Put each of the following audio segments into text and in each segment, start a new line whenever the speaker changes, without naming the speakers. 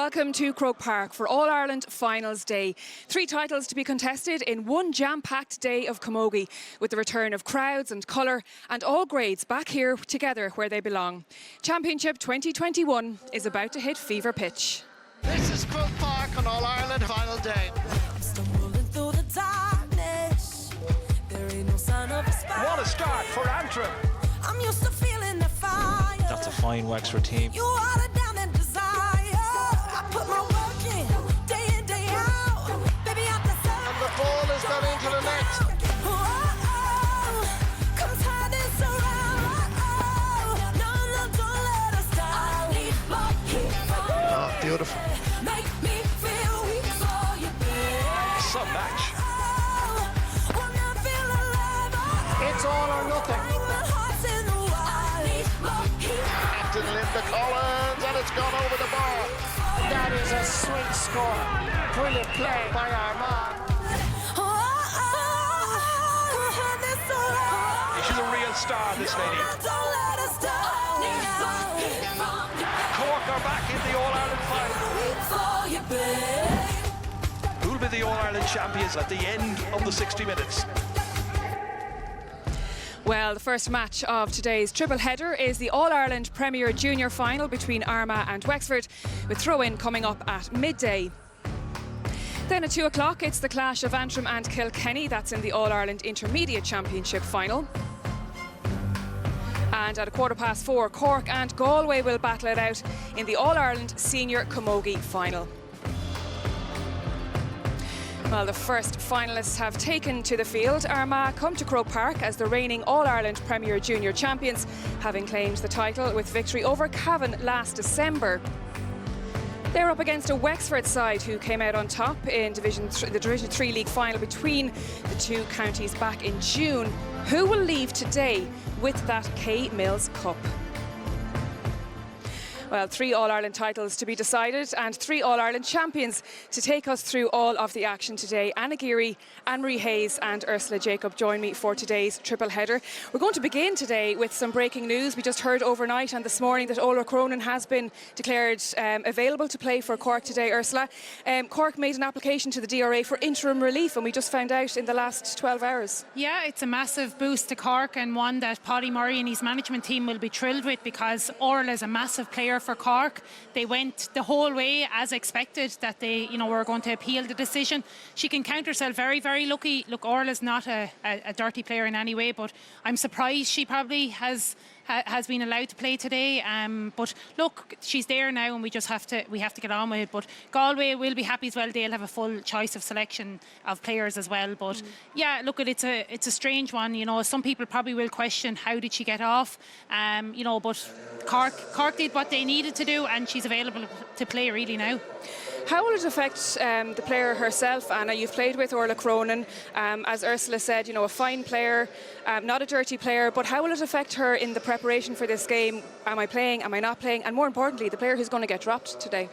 welcome to Croke Park for All-Ireland Finals Day. 3 titles to be contested in one jam-packed day of camogie, with the return of crowds and colour and all grades back here together where they belong. Championship 2021 is about to hit fever pitch.
This is Croke Park on All-Ireland Final Day.
What a start for Antrim.
I'm used to feeling the fire.
That's a fine Wexford team.
You are the down and desire. I put my work in, day in, day out. Baby, I deserve.
And the ball has gone into the net.
Come tie this around. No, don't let us down. I need more heat.
Oh, beautiful.
Make me feel weak for you, babe.
Some match.
Wanna feel alive.
It's all or nothing.
My heart's in the wild. I need more heat.
Captain Linda Collins, and it's gone over the bar. That is a sweet score. Brilliant play by Armagh.
She's a real star, this lady. Cork are back in the All-Ireland final. Who'll be the All-Ireland champions at the end of the 60 minutes?
Well, the first match of today's triple header is the All-Ireland Premier Junior Final between Armagh and Wexford, with throw-in coming up at midday. Then at 2 o'clock, it's the clash of Antrim and Kilkenny. That's in the All-Ireland Intermediate Championship final. And at 4:15, Cork and Galway will battle it out in the All-Ireland Senior Camogie final. Well, the first finalists have taken to the field. Armagh come to Croke Park as the reigning All-Ireland Premier Junior champions, having claimed the title with victory over Cavan last December. They're up against a Wexford side who came out on top in the Division 3 League final between the two counties back in June. Who will leave today with that K Mills Cup? Well, 3 All-Ireland titles to be decided and 3 All-Ireland champions to take us through all of the action today. Anna Geary, Anne-Marie Hayes and Ursula Jacob join me for today's triple header. We're going to begin today with some breaking news. We just heard overnight and this morning that Ola Cronin has been declared available to play for Cork today, Ursula. Cork made an application to the DRA for interim relief and we just found out in the last 12 hours.
Yeah, it's a massive boost to Cork and one that Paddy Murray and his management team will be thrilled with, because Orla is a massive player for Cork. They went the whole way as expected that they, were going to appeal the decision. She can count herself very, very lucky. Look, Orla's not a dirty player in any way, but I'm surprised she probably has been allowed to play today. But look, she's there now, and we have to get on with it. But Galway will be happy as well. They'll have a full choice of selection of players as well. But yeah, look, it's a strange one. Some people probably will question how did she get off. But Cork did what they needed to do, and she's available to play really now.
How will it affect the player herself, Anna? You've played with Orla Cronin, as Ursula said, a fine player, not a dirty player, but how will it affect her in the preparation for this game? Am I playing, am I not playing? And more importantly, the player who's going to get dropped today.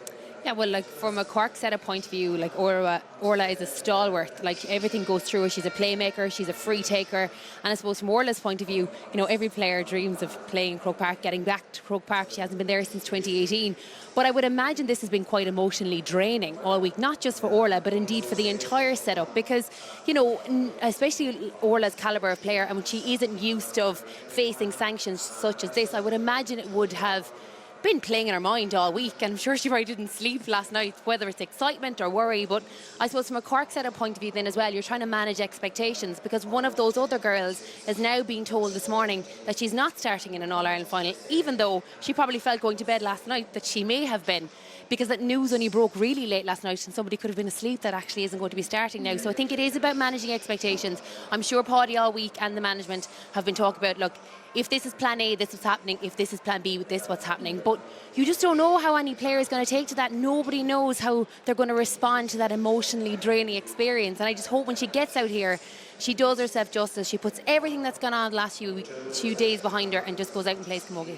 Yeah, well, from a Cork setup point of view, Orla is a stalwart. Everything goes through her. She's a playmaker, she's a free taker. And I suppose from Orla's point of view, every player dreams of playing Croke Park, getting back to Croke Park. She hasn't been there since 2018. But I would imagine this has been quite emotionally draining all week, not just for Orla, but indeed for the entire setup. Because, especially Orla's calibre of player, and when she isn't used to facing sanctions such as this, I would imagine it would have been playing in her mind all week, and I'm sure she probably didn't sleep last night, whether it's excitement or worry. But I suppose from a Cork setup point of view then as well, you're trying to manage expectations, because one of those other girls is now being told this morning that she's not starting in an All-Ireland final, even though she probably felt going to bed last night that she may have been, because that news only broke really late last night and somebody could have been asleep that actually isn't going to be starting now. So I think it is about managing expectations. I'm sure Paddy all week and the management have been talking about, look, if this is plan A, this is what's happening. If this is plan B, this is what's happening. But you just don't know how any player is going to take to that. Nobody knows how they're going to respond to that emotionally draining experience. And I just hope when she gets out here, she does herself justice. She puts everything that's gone on the last few days behind her and just goes out and plays camogie.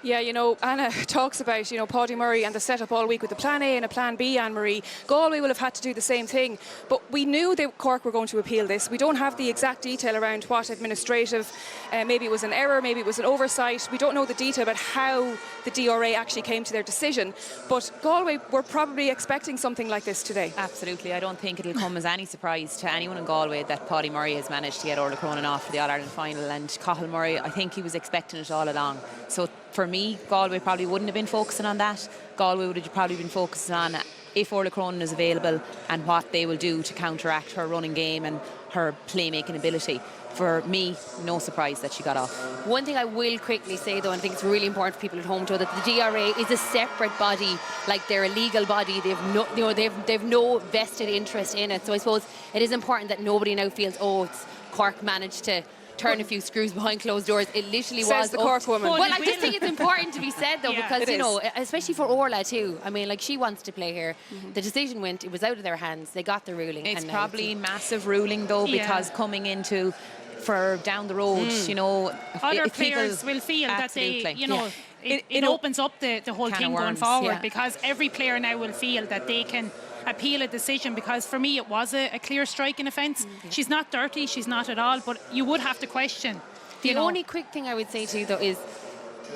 Yeah, you know, Anna talks about, you know, Paddy Murray and the setup all week with the plan A and a plan B, Anne-Marie. Galway will have had to do the same thing. But we knew that Cork were going to appeal this. We don't have the exact detail around what administrative, maybe it was an error, maybe it was an oversight. We don't know the detail about how the DRA actually came to their decision. But Galway were probably expecting something like this today.
Absolutely. I don't think it'll come as any surprise to anyone in Galway that Paddy Murray has managed to get Orla Cronin off for the All-Ireland final, and Cathal Murray, I think he was expecting it all along. So for me, Galway probably wouldn't have been focusing on that. Galway would have probably been focusing on if Orla Cronin is available and what they will do to counteract her running game and her playmaking ability. For me, no surprise that she got off. One thing I will quickly say, though, and I think it's really important for people at home to know, that the DRA is a separate body. Like, they're a legal body. They've no vested interest in it. So I suppose it is important that nobody now feels, oh, it's Cork managed to turn a few screws behind closed doors. It literally
Says
was
the Cork woman.
Well, I just think it's important to be said, though,
Yeah,
because,
it
you know,
is.
especially for Orla too. I mean, like, she wants to play here. The decision went, it was out of their hands. They got the ruling.
It's
and now
probably massive ruling, though,
Yeah.
because coming into for down the road, you know,
Other
if people-
players will feel that they,
Absolutely.
you know, it opens up the whole
Can
thing
of
going
worms,
forward,
yeah.
because every player now will feel that they can appeal a decision, because for me it was a clear striking offence. She's not dirty, she's not at all, but you would have to question.
The only quick thing I would say to you, though, is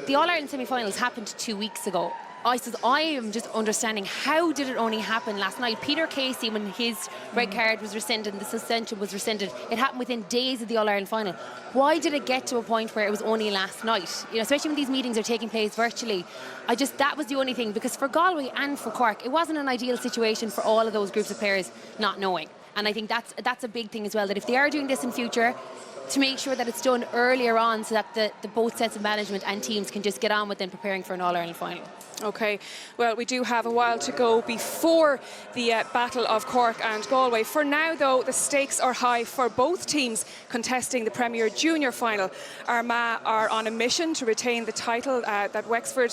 the All-Ireland semi-finals happened 2 weeks ago. I suppose I am just understanding, how did it only happen last night? Peter Casey, when his red card was rescinded and the suspension was rescinded, it happened within days of the All-Ireland final. Why did it get to a point where it was only last night? You know, especially when these meetings are taking place virtually. That was the only thing, because for Galway and for Cork, it wasn't an ideal situation for all of those groups of players not knowing. And I think that's a big thing as well, that if they are doing this in future, to make sure that it's done earlier on, so that the both sets of management and teams can just get on with them preparing for an All-Ireland final.
Okay, well, we do have a while to go before the Battle of Cork and Galway. For now, though, the stakes are high for both teams contesting the Premier Junior final. Armagh are on a mission to retain the title that Wexford,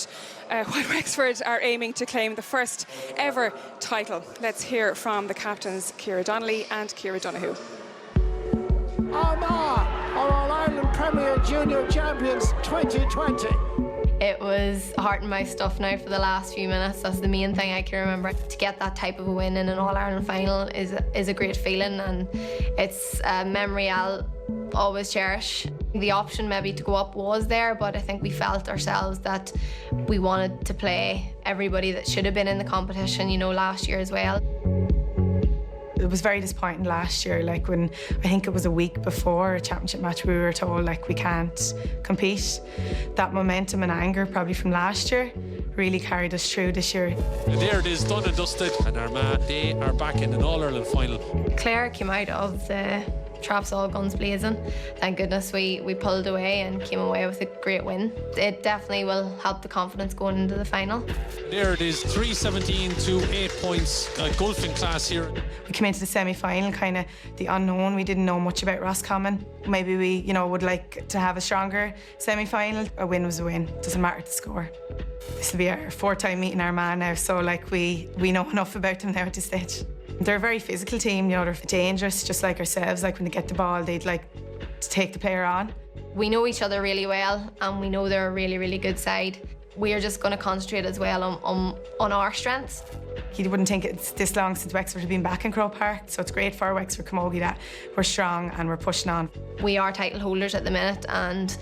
while Wexford are aiming to claim the first ever title. Let's hear from the captains, Ciara Donnelly and Ciara Donoghue.
Armagh are All-Ireland Premier Junior Champions 2020.
It was heart and mouth stuff now for the last few minutes. That's the main thing I can remember. To get that type of a win in an All-Ireland final is a great feeling, and it's a memory I'll always cherish. The option maybe to go up was there, but I think we felt ourselves that we wanted to play everybody that should have been in the competition, you know, last year as well.
It was very disappointing last year, like when I think it was a week before a championship match, we were told like we can't compete. That momentum and anger probably from last year really carried us through this year.
And there it is, done and dusted, and Armagh, they are back in an All-Ireland final.
Claire came out of the traps all guns blazing. Thank goodness we pulled away and came away with a great win. It definitely will help the confidence going into the final.
There it is, 317 to 8 points, golfing class here.
We came into the semi-final kind of the unknown. We didn't know much about Roscommon. Maybe we, you know, would like to have a stronger semi-final. A win was a win. Doesn't matter the score. This will be our fourth time meeting Armagh now, so like we know enough about them now at this stage. They're a very physical team, you know, they're dangerous, just like ourselves. Like when they get the ball, they'd like to take the player on.
We know each other really well, and we know they're a really, really good side. We are just going to concentrate as well on our strengths.
You wouldn't think it's this long since Wexford have been back in Croke Park, so it's great for Wexford Camogie that we're strong and we're pushing on.
We are title holders at the minute, and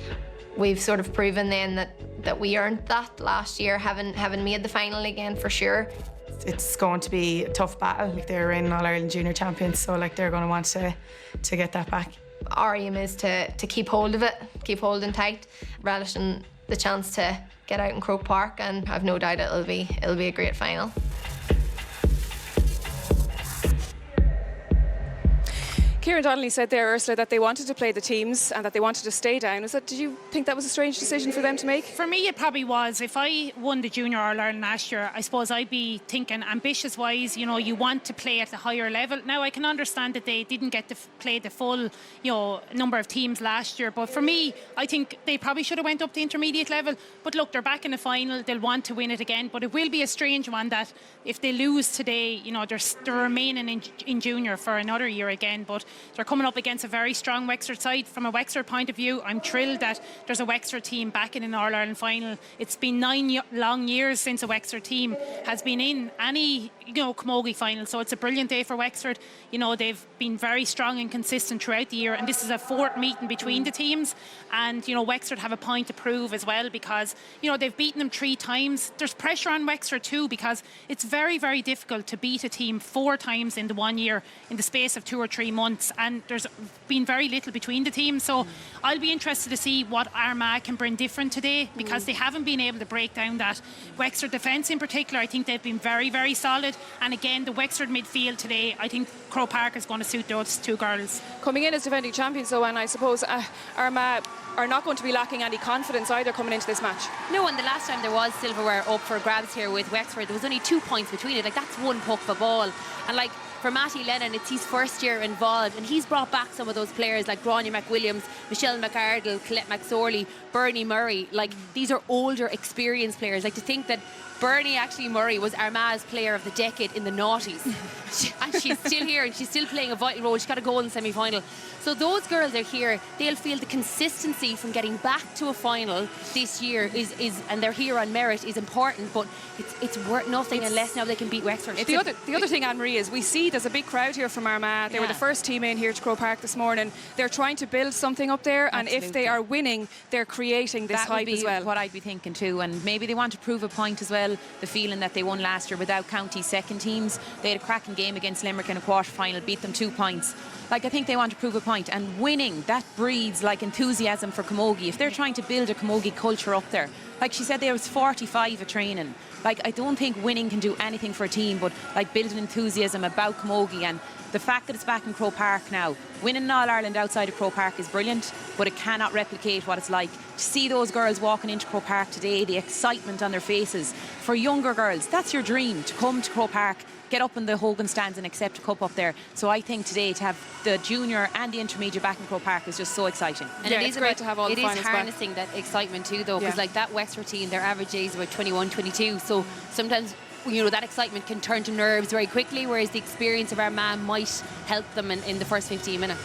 we've sort of proven then that we earned that last year, having made the final again for sure.
It's going to be a tough battle. Like, they're in All-Ireland Junior Champions, so like they're going to want to get that back.
Our aim is to keep hold of it, keep holding tight, relishing the chance to get out in Croke Park, and I've no doubt it'll be a great final.
Ciara Donnelly said there, Ursula, that they wanted to play the teams and that they wanted to stay down. Did you think that was a strange decision for them to make?
For me, it probably was. If I won the Junior All-Ireland last year, I suppose I'd be thinking ambitious-wise, you know, you want to play at the higher level. Now, I can understand that they didn't get to play the full, you know, number of teams last year. But for me, I think they probably should have went up to intermediate level. But look, they're back in the final. They'll want to win it again. But it will be a strange one that if they lose today, you know, they're remaining in junior for another year again. But they're coming up against a very strong Wexford side. From a Wexford point of view, I'm thrilled that there's a Wexford team back in an All-Ireland final. It's been 9 long years since a Wexford team has been in any camogie final, so it's a brilliant day for Wexford. They've been very strong and consistent throughout the year, and this is a fourth meeting between the teams, and Wexford have a point to prove as well, because they've beaten them 3 times. There's pressure on Wexford too, because it's very, very difficult to beat a team 4 times in the 1 year in the space of 2 or 3 months, and there's been very little between the teams. So I'll be interested to see what Armagh can bring different today, because they haven't been able to break down that Wexford defence in particular. I think they've been very, very solid, and again the Wexford midfield today, I think Croke Park is going to suit those 2 girls.
Coming in as defending champions though, and I suppose Armagh are not going to be lacking any confidence either coming into this match.
No, and the last time there was silverware up for grabs here with Wexford, there was only 2 points between it. Like, that's 1 puck of a ball. And like, for Matty Lennon, it's his first year involved, and he's brought back some of those players like Grania McWilliams, Michelle McArdle, Colette McSorley, Bernie Murray. Like, these are older, experienced players. Like, to think that Bernie Murray was Armagh's player of the decade in the noughties. And she's still here, and she's still playing a vital role. She got a goal in the semi-final. So those girls are here. They'll feel the consistency from getting back to a final this year is and they're here on merit, is important, but it's worth nothing unless now they can beat Wexford.
The other thing, Anne-Marie, is we see there's a big crowd here from Armagh. They were the first team in here to Croke Park this morning. They're trying to build something up there, and if they are winning, they're creating this hype as well.
That would be what I'd be thinking too, and maybe they want to prove a point as well. The feeling that they won last year without county second teams. They had a cracking game against Limerick in a quarter-final, beat them 2 points. Like, I think they want to prove a point, and winning, that breeds like enthusiasm for camogie. If they're trying to build a camogie culture up there, like she said, there was 45 at training. Like, I don't think winning can do anything for a team, but like building enthusiasm about camogie, and the fact that it's back in Croke Park now, winning an All-Ireland outside of Croke Park is brilliant, but it cannot replicate what it's like to see those girls walking into Croke Park today, the excitement on their faces. For younger girls, that's your dream, to come to Croke Park, get up in the Hogan stands and accept a cup up there. So I think today to have the junior and the intermediate back in Croke Park is just so exciting.
And
it is great to have all the finals back.
It is harnessing that excitement too, though, because like that Wexford team, their average age is about 21, 22. So sometimes that excitement can turn to nerves very quickly, whereas the experience of Armagh might help them in the first 15 minutes.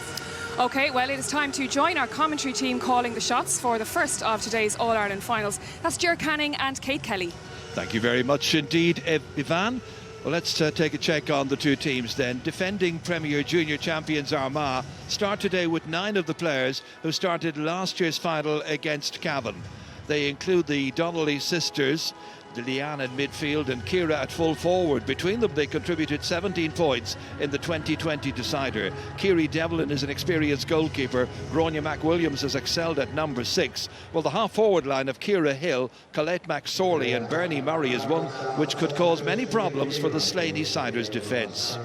OK, well, it is time to join our commentary team calling the shots for the first of today's All-Ireland finals. That's Ger Canning and Kate Kelly.
Thank you very much indeed, Ivan. Well, let's take a check on the 2 teams then. Defending Premier Junior champions Armagh start today with 9 of the players who started last year's final against Cavan. They include the Donnelly sisters, Leanne in midfield and Ciara at full forward. Between them, they contributed 17 points in the 2020 decider. Kiri Devlin is an experienced goalkeeper. Grania McWilliams has excelled at number 6. Well, the half-forward line of Ciara Hill, Colette McSorley and Bernie Murray is one which could cause many problems for the Slaney Siders' defence.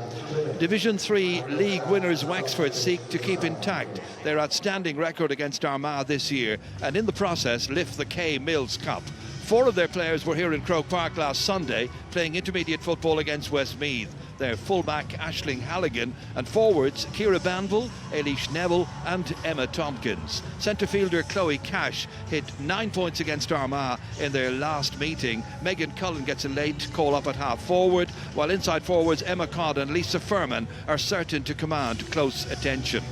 Division 3 league winners Wexford seek to keep intact their outstanding record against Armagh this year, and in the process lift the K Mills Cup. 4 of their players were here in Croke Park last Sunday playing intermediate football against Westmeath. Their fullback Aisling Halligan and forwards Ciara Banville, Eilish Neville and Emma Tompkins. Centre fielder Chloe Cash hit 9 points against Armagh in their last meeting. Megan Cullen gets a late call up at half forward, while inside forwards Emma Codd and Lisa Furman are certain to command close attention.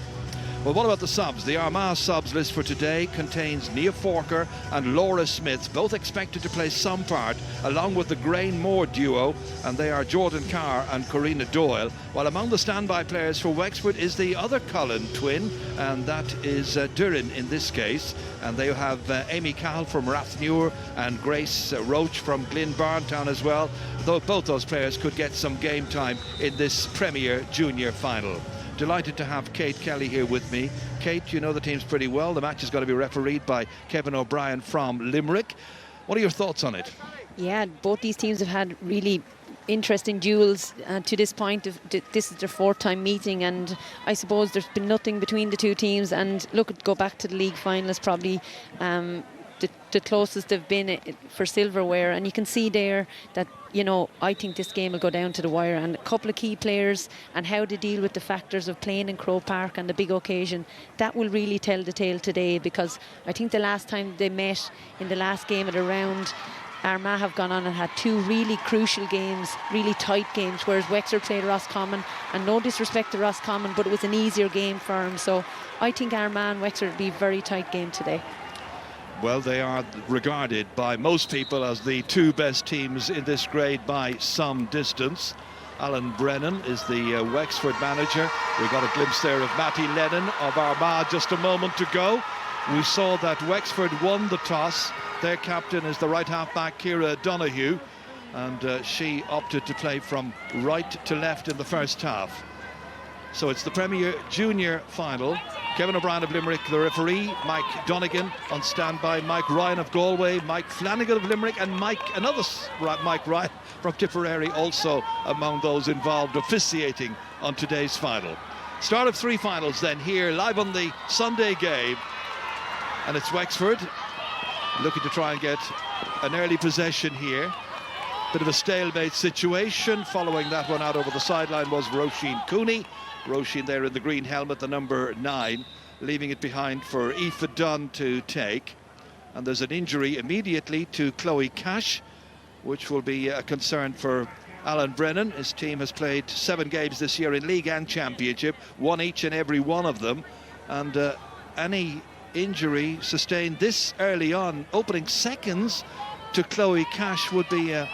Well, what about the subs? The Armagh subs list for today contains Nia Forker and Laura Smith, both expected to play some part, along with the Grain-Moore duo, and they are Jordan Carr and Corina Doyle. While among the standby players for Wexford is the other Cullen twin, and that is Durin in this case. And they have Amy Cahill from Rathnewer and Grace Roach from Glenbarntown as well. Though both those players could get some game time in this Premier Junior final. Delighted to have Kate Kelly here with me. Kate, you know the teams pretty well. The match is going to be refereed by Kevin O'Brien from Limerick. What are your thoughts on it?
Yeah, both these teams have had really interesting duels to this point. This is their 4th time meeting, and I suppose there's been nothing between the 2 teams. And look, go back to the league final is probably the closest they've been for silverware, and you can see there that I think this game will go down to the wire, and a couple of key players and how they deal with the factors of playing in Croke Park and the big occasion, that will really tell the tale today, because I think the last time they met in the last game of the round, Armagh have gone on and had 2 really crucial games, really tight games, whereas Wexford played Roscommon, and no disrespect to Roscommon, but it was an easier game for them. So I think Armagh and Wexford will be a very tight game today.
Well, they are regarded by most people as the 2 best teams in this grade by some distance. Alan Brennan is the Wexford manager. We got a glimpse there of Matty Lennon of Armagh just a moment ago. We saw that Wexford won the toss. Their captain is the right half-back Ciara Donoghue, and she opted to play from right to left in the first half. So it's the Premier Junior final. Kevin O'Brien of Limerick, the referee. Mike Donegan on standby. Mike Ryan of Galway. Mike Flanagan of Limerick, and Mike Ryan from Tipperary also among those involved officiating on today's final. Start of 3 finals then here live on the Sunday game, and it's Wexford looking to try and get an early possession here. Bit of a stalemate situation. Following that one out over the sideline was Roisin Cooney. Roisin there in the green helmet, the number 9, leaving it behind for Aoife Dunn to take. And there's an injury immediately to Chloe Cash, which will be a concern for Alan Brennan. His team has played 7 games this year in league and championship, won each and every one of them. And any injury sustained this early on, opening seconds to Chloe Cash, would be a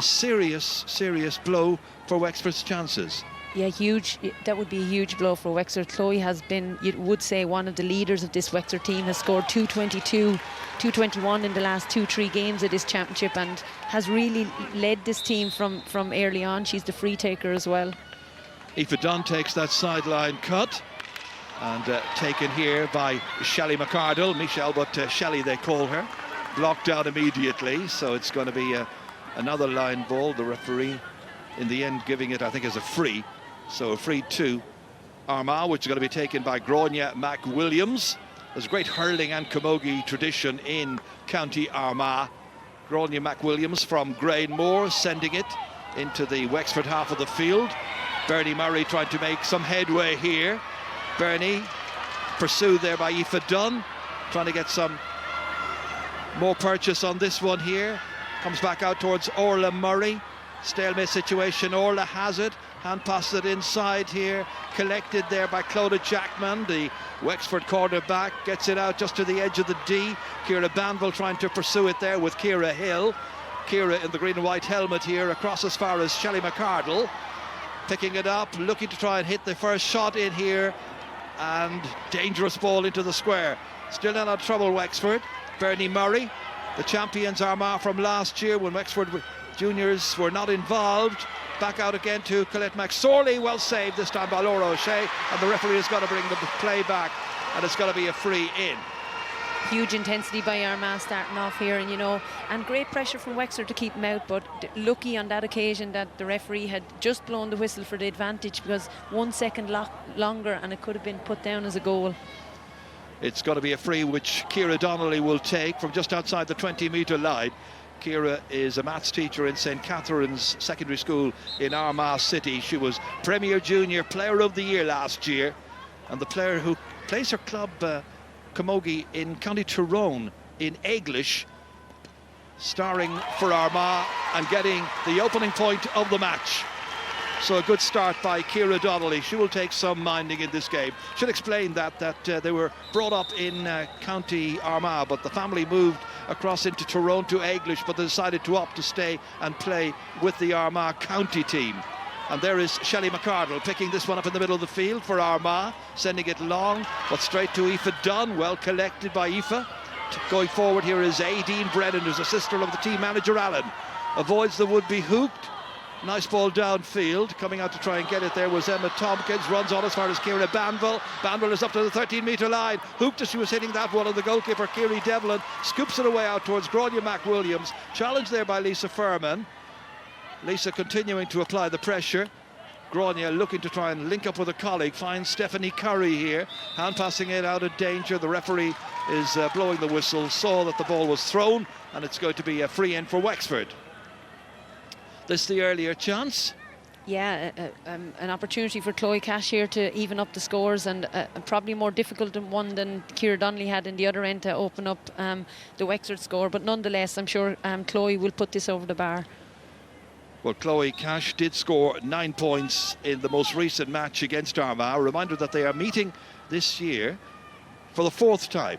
serious blow for Wexford's chances.
Yeah, huge. That would be a huge blow for Wexford. Chloe has been, you would say, one of the leaders of this Wexford team, has scored 222, 221 in the last 2-3 games of this championship, and has really led this team from early on. She's the free taker as well.
Aoife Dunn takes that sideline cut, and taken here by Shelley McArdle, Michelle, but Shelley they call her, blocked out immediately. So it's going to be another line ball. The referee in the end giving it, I think, as a free. So a free to Armagh, which is going to be taken by Gráinne McWilliams. There's a great hurling and camogie tradition in County Armagh. Gráinne McWilliams from Grainmore sending it into the Wexford half of the field. Bernie Murray trying to make some headway here. Bernie pursued there by Aoife Dunn, trying to get some more purchase on this one here. Comes back out towards Orla Murray. Stalemate situation. Orla has it. Hand passes it inside here. Collected there by Clodagh Jackman, the Wexford cornerback. Gets it out just to the edge of the D. Ciara Banville trying to pursue it there with Ciara Hill. Ciara in the green and white helmet here, across as far as Shelley McArdle. Picking it up, looking to try and hit the first shot in here. And dangerous ball into the square. Still in trouble, Wexford. Bernie Murray, the champions Armagh from last year when Wexford juniors were not involved. Back out again to Colette McSorley. Well saved this time by Laura O'Shea, and the referee has got to bring the play back, and it's got to be a free in.
Huge intensity by Armagh starting off here, and great pressure from Wexford to keep them out, but lucky on that occasion that the referee had just blown the whistle for the advantage, because 1 second longer and it could have been put down as a goal.
It's going to be a free which Ciara Donnelly will take from just outside the 20-metre line. Ciara is a maths teacher in St. Catherine's Secondary School in Armagh City. She was Premier Junior Player of the Year last year, and the player who plays her club camogie in County Tyrone in English, starring for Armagh and getting the opening point of the match. So a good start by Ciara Donnelly. She will take some minding in this game. Should explain that they were brought up in County Armagh, but the family moved across into Tyrone to English, but they decided to opt to stay and play with the Armagh county team. And there is Shelley McArdle picking this one up in the middle of the field for Armagh, sending it long, but straight to Aoife Dunn. Well collected by Aoife. Going forward here is Aideen Brennan, who's a sister of the team manager Alan. Avoids the would-be hooked. Nice ball downfield. Coming out to try and get it there was Emma Tompkins. Runs on as far as Ciara Banville. Banville is up to the 13-metre line. Hooped as she was hitting that one, and the goalkeeper, Kiri Devlin, scoops it away out towards Gráinne McWilliams. Challenged there by Lisa Furman. Lisa continuing to apply the pressure. Gráinne looking to try and link up with a colleague. Finds Stephanie Curry here. Hand passing it out of danger. The referee is blowing the whistle. Saw that the ball was thrown, and it's going to be a free in for Wexford. This the earlier chance.
Yeah, an opportunity for Chloe Cash here to even up the scores, and probably a more difficult one than Ciara Donnelly had in the other end to open up the Wexford score. But nonetheless, I'm sure Chloe will put this over the bar.
Well, Chloe Cash did score 9 points in the most recent match against Armagh. A reminder that they are meeting this year for the 4th time.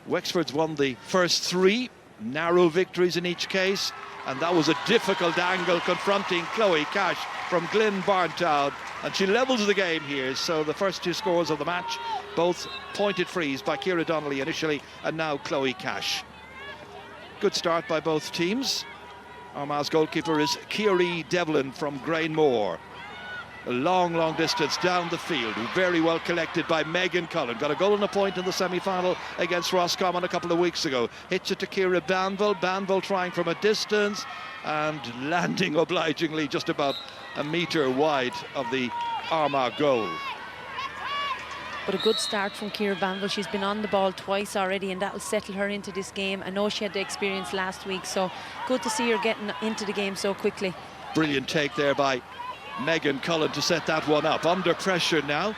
Wexford's won the first 3, narrow victories in each case, and that was a difficult angle confronting Chloe Cash from Glyn Barntown, and she levels the game here. So the first 2 scores of the match, both pointed frees by Ciara Donnelly initially, and now Chloe Cash. Good start by both teams. Armagh's goalkeeper is Kiri Devlin from Grainmore. A long distance down the field, very well collected by Megan Cullen. Got a goal and a point in the semi-final against Roscommon a couple of weeks ago. Hits it to Ciara Banville. Banville trying from a distance and landing obligingly just about a metre wide of the Armagh goal.
But a good start from Ciara Banville. She's been on the ball twice already, and that'll settle her into this game. I know she had the experience last week, so good to see her getting into the game so quickly.
Brilliant take there by Megan Cullen to set that one up. Under pressure now,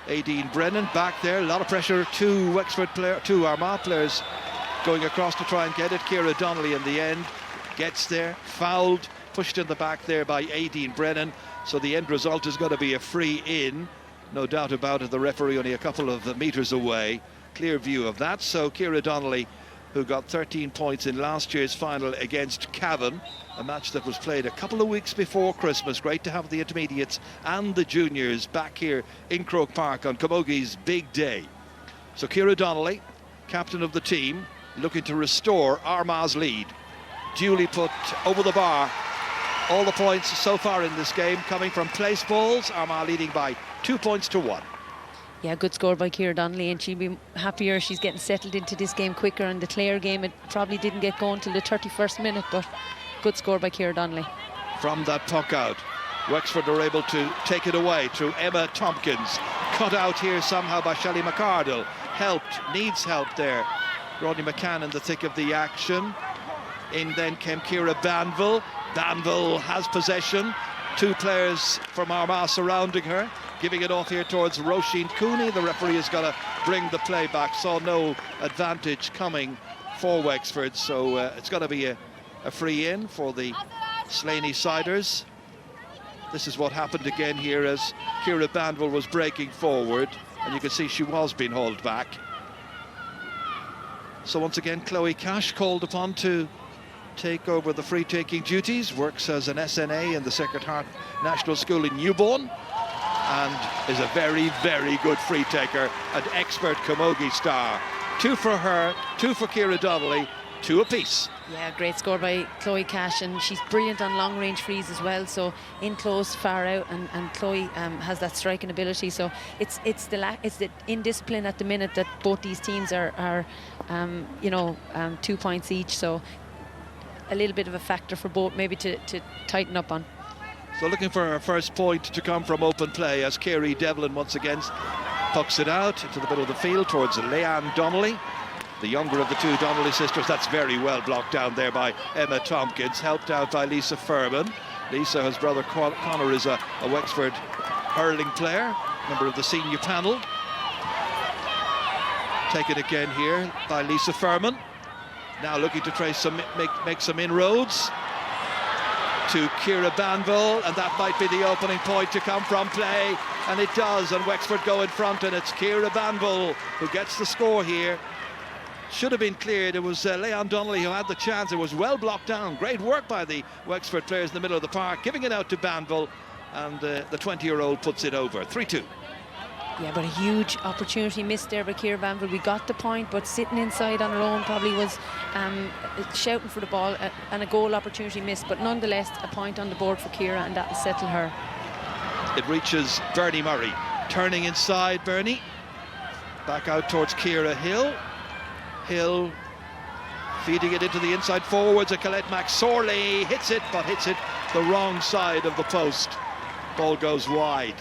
Aideen Brennan back there. A lot of pressure. 2 Armagh players going across to try and get it. Ciara Donnelly in the end gets there, fouled, pushed in the back there by Aideen Brennan. So the end result is going to be a free in. No doubt about it, the referee only a couple of metres away. Clear view of that. So Ciara Donnelly, who got 13 points in last year's final against Cavan, a match that was played a couple of weeks before Christmas. Great to have the intermediates and the juniors back here in Croke Park on Camogue's big day. So Ciara Donnelly, captain of the team, looking to restore Armagh's lead. Duly put over the bar. All the points so far in this game coming from place balls. Armagh leading by 2 points to 1.
Yeah, good score by Ciara Donnelly, and she'll be happier. She's getting settled into this game quicker. And the Clare game, it probably didn't get going till the 31st minute, but good score by Ciara Donnelly.
From that puck out, Wexford are able to take it away through Emma Tompkins. Cut out here somehow by Shelley McArdle. Needs help there. Rodney McCann in the thick of the action. In then came Ciara Banville. Banville has possession. 2 players from Armagh surrounding her. Giving it off here towards Roisin Cooney. The referee has got to bring the play back. Saw no advantage coming for Wexford. So it's got to be a free in for the Slaney Siders. This is what happened again here as Ciara Banville was breaking forward. And you can see she was being hauled back. So once again, Chloe Cash called upon to take over the free-taking duties. Works as an SNA in the Sacred Heart National School in Newbourne, and is a very good free taker, an expert camogie star. 2 for her, 2 for Ciara Donnelly, 2 apiece.
Yeah, great score by Chloe Cash, and she's brilliant on long range frees as well, so in close, far out, and Chloe has that striking ability. So it's the indiscipline at the minute that both these teams are 2 points each, so a little bit of a factor for both maybe to tighten up on.
So looking for her first point to come from open play as Kiri Devlin once again pucks it out into the middle of the field towards Leanne Donnelly, the younger of the 2 Donnelly sisters. That's very well blocked down there by Emma Tompkins, helped out by Lisa Furman. Lisa, his brother Connor, is a Wexford hurling player, member of the senior panel. Taken again here by Lisa Furman. Now looking to try make some inroads to Ciara Banville, and that might be the opening point to come from play, and it does, and Wexford go in front, and it's Ciara Banville who gets the score here. Should have been cleared. It was Leanne Donnelly who had the chance. It was well blocked down. Great work by the Wexford players in the middle of the park, giving it out to Banville, and the 20-year-old puts it over. 3-2.
Yeah, but a huge opportunity missed there by Ciara Banville. We got the point, but sitting inside on her own probably was shouting for the ball, and a goal opportunity missed. But nonetheless, a point on the board for Ciara, and that'll settle her. It
reaches Bernie Murray. Turning inside, Bernie. Back out towards Ciara Hill. Hill feeding it into the inside forwards. Colette McSorley hits it, but hits it the wrong side of the post. Ball goes wide.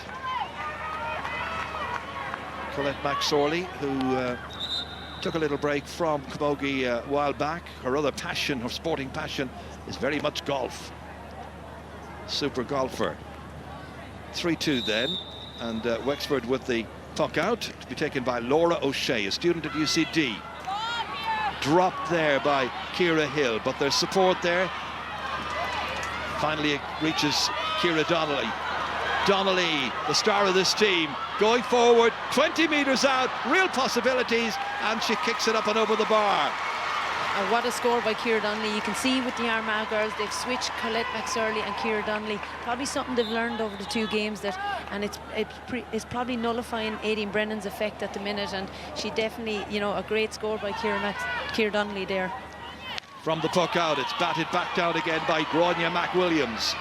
Colette McSorley, who took a little break from camogie a while back. Her other passion, her sporting passion, is very much golf. super golfer. 3-2 then, and Wexford with the puck out to be taken by Laura O'Shea, a student at UCD. Dropped there by Ciara Hill, but there's support there. Finally it reaches Ciara Donnelly. Donnelly, the star of this team, going forward, 20 metres out, real possibilities, and she kicks it up and over the bar.
And what a score by Ciara Donnelly. You can see with the Armagh girls, they've switched Colette McSorley and Ciara Donnelly. Probably something they've learned over the 2 games, that, and it's probably nullifying Aideen Brennan's effect at the minute, and she definitely, you know, a great score by Ciara Donnelly there.
From the puck out, it's batted back down again by Grania McWilliams.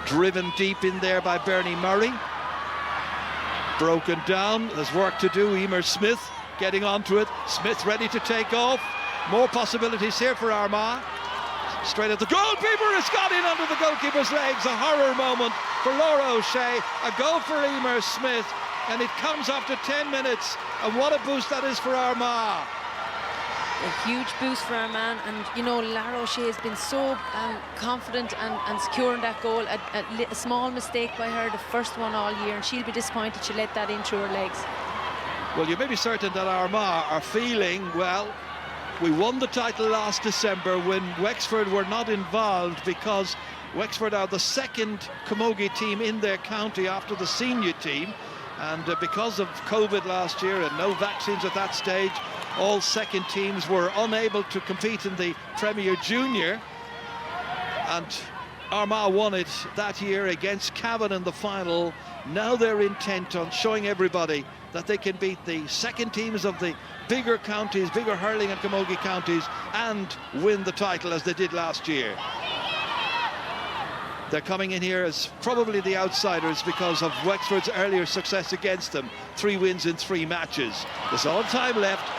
Driven deep in there by Bernie Murray. Broken down, there's work to do. Emer Smith getting onto it. Smith ready to take off. More possibilities here for Armagh. Straight at the goalkeeper, it's got in under the goalkeeper's legs. A horror moment for Laura O'Shea. A goal for Emer Smith, and it comes after 10 minutes. And what a boost that is for Armagh.
A huge boost for Armagh, and you know, Lara O'Shea has been so confident and securing that goal. A small mistake by her, the first one all year, and she'll be disappointed she let that in through her legs.
Well, you may be certain that Armagh are feeling, well, we won the title last December when Wexford were not involved, because Wexford are the second camogie team in their county after the senior team, and because of COVID last year and no vaccines at that stage, all second teams were unable to compete in the Premier Junior, and Armagh won it that year against Cavan in the final. Now they're intent on showing everybody that they can beat the second teams of the bigger counties, bigger hurling and camogie counties, and win the title as they did last year. They're coming in here as probably the outsiders because of Wexford's earlier success against them. 3 wins in 3 matches. There's all time left.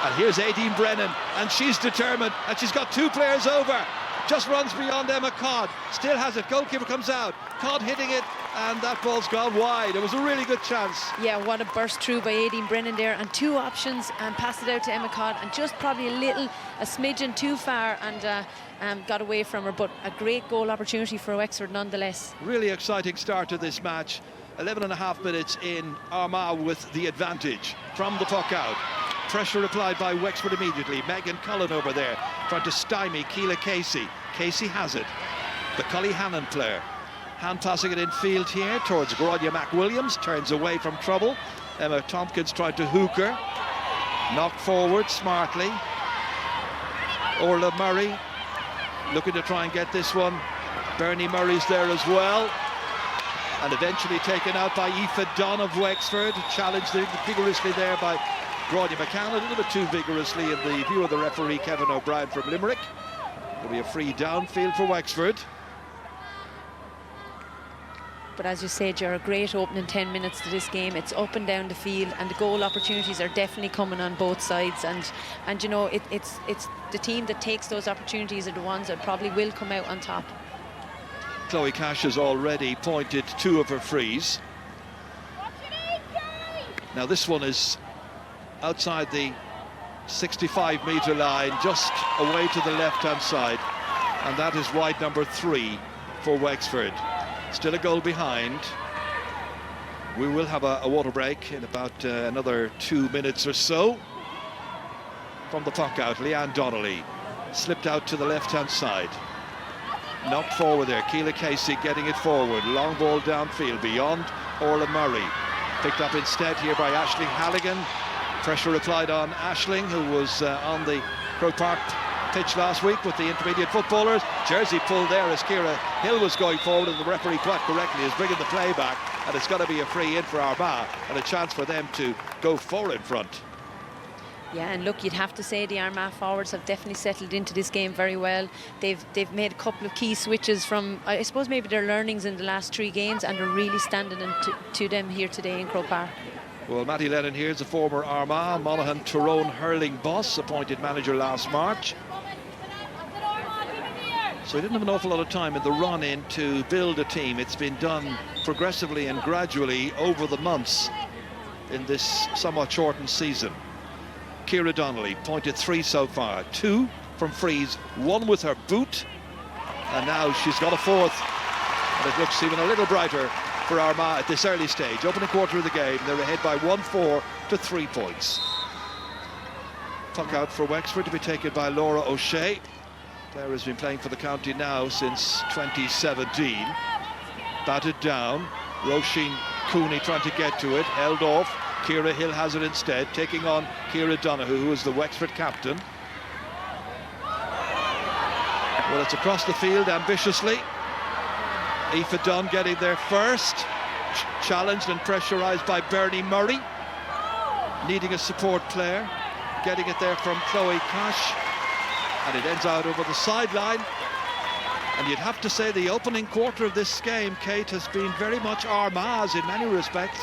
And here's Aideen Brennan, and she's determined, and she's got 2 players over. Just runs beyond Emma Codd, still has it, goalkeeper comes out, Codd hitting it, and that ball's gone wide. It was a really good chance.
Yeah, what a burst through by Aideen Brennan there, and 2 options, and passed it out to Emma Codd, and just probably a smidgen too far, and got away from her, but a great goal opportunity for Wexford nonetheless.
Really exciting start to this match. 11.5 minutes in, Armagh with the advantage from the puck out. Pressure applied by Wexford immediately. Megan Cullen over there trying to stymie Keela Casey. Casey has it. The Cully Hannon player. Hand passing it in field here towards Grania McWilliams. Turns away from trouble. Emma Tompkins tried to hook her. Knocked forward smartly. Orla Murray looking to try and get this one. Bernie Murray's there as well. And eventually taken out by Aoife Dunn of Wexford. Challenged vigorously there by Grania McCann, a little bit too vigorously in the view of the referee Kevin O'Brien from Limerick. It'll be a free downfield for Wexford.
But as you said, you're a great opening 10 minutes to this game. It's up and down the field, and the goal opportunities are definitely coming on both sides. And you know, it's the team that takes those opportunities are the ones that probably will come out on top.
Chloe Cash has already pointed 2 of her frees. Now this one is outside the 65-metre line, just away to the left-hand side, and that is wide number 3 for Wexford. Still a goal behind. We will have a water break in about another 2 minutes or so. From the puck out, Leanne Donnelly slipped out to the left-hand side. Knocked forward there, Keela Casey getting it forward. Long ball downfield beyond Orla Murray. Picked up instead here by Aisling Halligan. Pressure applied on Aisling, who was on the Croke Park pitch last week with the intermediate footballers. Jersey pulled there as Ciara Hill was going forward, and the referee quite correctly is bringing the play back, and it's going to be a free in for Armagh and a chance for them to go 4 in front.
Yeah, and look, you'd have to say the Armagh forwards have definitely settled into this game very well. They've made a couple of key switches from, I suppose, maybe their learnings in the last 3 games, and they're really standing to them here today in Croke Park.
Well, Matty Lennon here is a former Armagh Monaghan Tyrone hurling boss, appointed manager last March. So he didn't have an awful lot of time in the run-in to build a team. It's been done progressively and gradually over the months in this somewhat shortened season. Ciara Donnelly pointed 3 so far, 2 from frees, 1 with her boot, and now she's got a 4th And it looks even a little brighter for Armagh at this early stage. Opening quarter of the game, they're ahead by 1-4 to 3 points. Puck out for Wexford to be taken by Laura O'Shea. Player has been playing for the county now since 2017. Batted down. Roisin Cooney trying to get to it, held off. Ciara Hill has it instead, taking on Ciara Donoghue, who is the Wexford captain. Well, it's across the field ambitiously. Aoife Dunn getting there first. Challenged and pressurised by Bernie Murray. Needing a support player. Getting it there from Chloe Cash. And it ends out over the sideline. And you'd have to say the opening quarter of this game, Kate, has been very much Armagh's in many respects.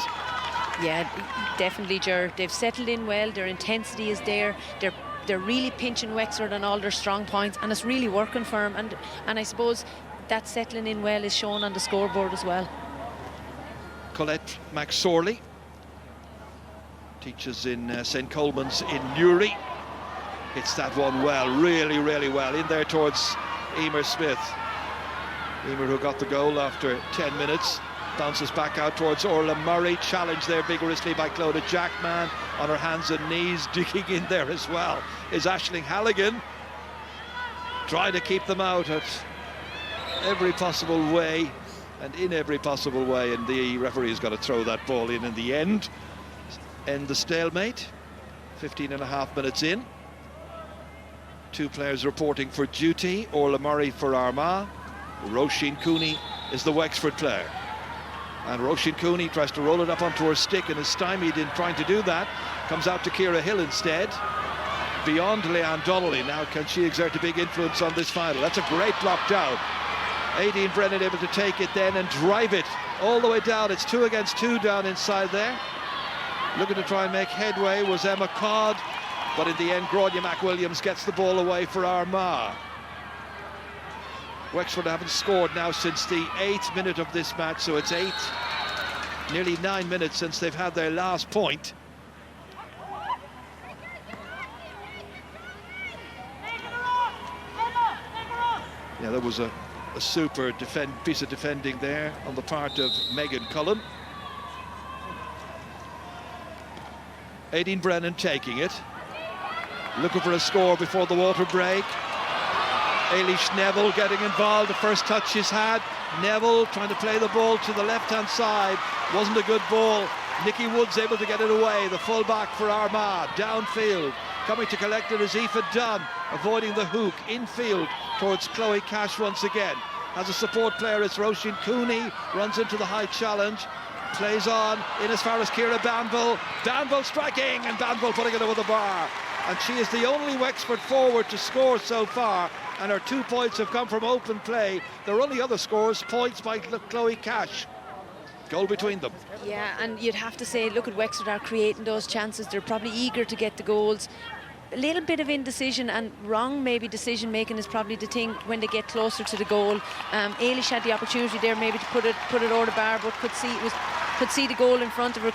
Yeah, definitely, Ger. They've settled in well. Their intensity is there. They're really pinching Wexford on all their strong points, and it's really working for them. And I suppose that settling in well is shown on the scoreboard as well.
Colette McSorley teaches in St. Coleman's in Newry. Hits that one well, really, really well. In there towards Emer Smith. Emer, who got the goal after 10 minutes. Bounces back out towards Orla Murray. Challenged there vigorously by Clodagh Jackman. On her hands and knees, digging in there as well is Aisling Halligan. Trying to keep them out at every possible way and in every possible way. And the referee's got to throw that ball in the end. End the stalemate. 15.5 minutes in. 2 players reporting for duty. Orla Murray for Armagh. Roisin Cooney is the Wexford player. And Roisin Cooney tries to roll it up onto her stick and is stymied in trying to do that. Comes out to Ciara Hill instead. Beyond Leanne Donnelly. Now can she exert a big influence on this final? That's a great block down. Aideen Brennan able to take it then and drive it all the way down. It's 2 against 2 down inside there. Looking to try and make headway was Emma Codd. But in the end, Gráinne McWilliams gets the ball away for Armagh. Wexford haven't scored now since the 8th minute of this match, so it's nearly 9 minutes since they've had their last point. Yeah, there was a super piece of defending there on the part of Megan Cullen. Aideen Brennan taking it. Looking for a score before the water break. Eilish Neville getting involved, the first touch she's had. Neville trying to play the ball to the left-hand side. Wasn't a good ball. Nikki Woods able to get it away, the full-back for Armagh. Downfield, coming to collect it is Aoife Dunn, avoiding the hook. Infield towards Chloe Cash once again. As a support player, it's Roisin Cooney, runs into the high challenge. Plays on, in as far as Ciara Banville. Banville striking, and Banville putting it over the bar. And she is the only Wexford forward to score so far, and her 2 points have come from open play. Their only other scores, points by Chloe Cash. Goal between them.
Yeah, and you'd have to say, look at Wexford are creating those chances. They're probably eager to get the goals. A little bit of indecision and wrong maybe decision making is probably the thing when they get closer to the goal. Eilish had the opportunity there maybe to put it over the bar, but could see the goal in front of her.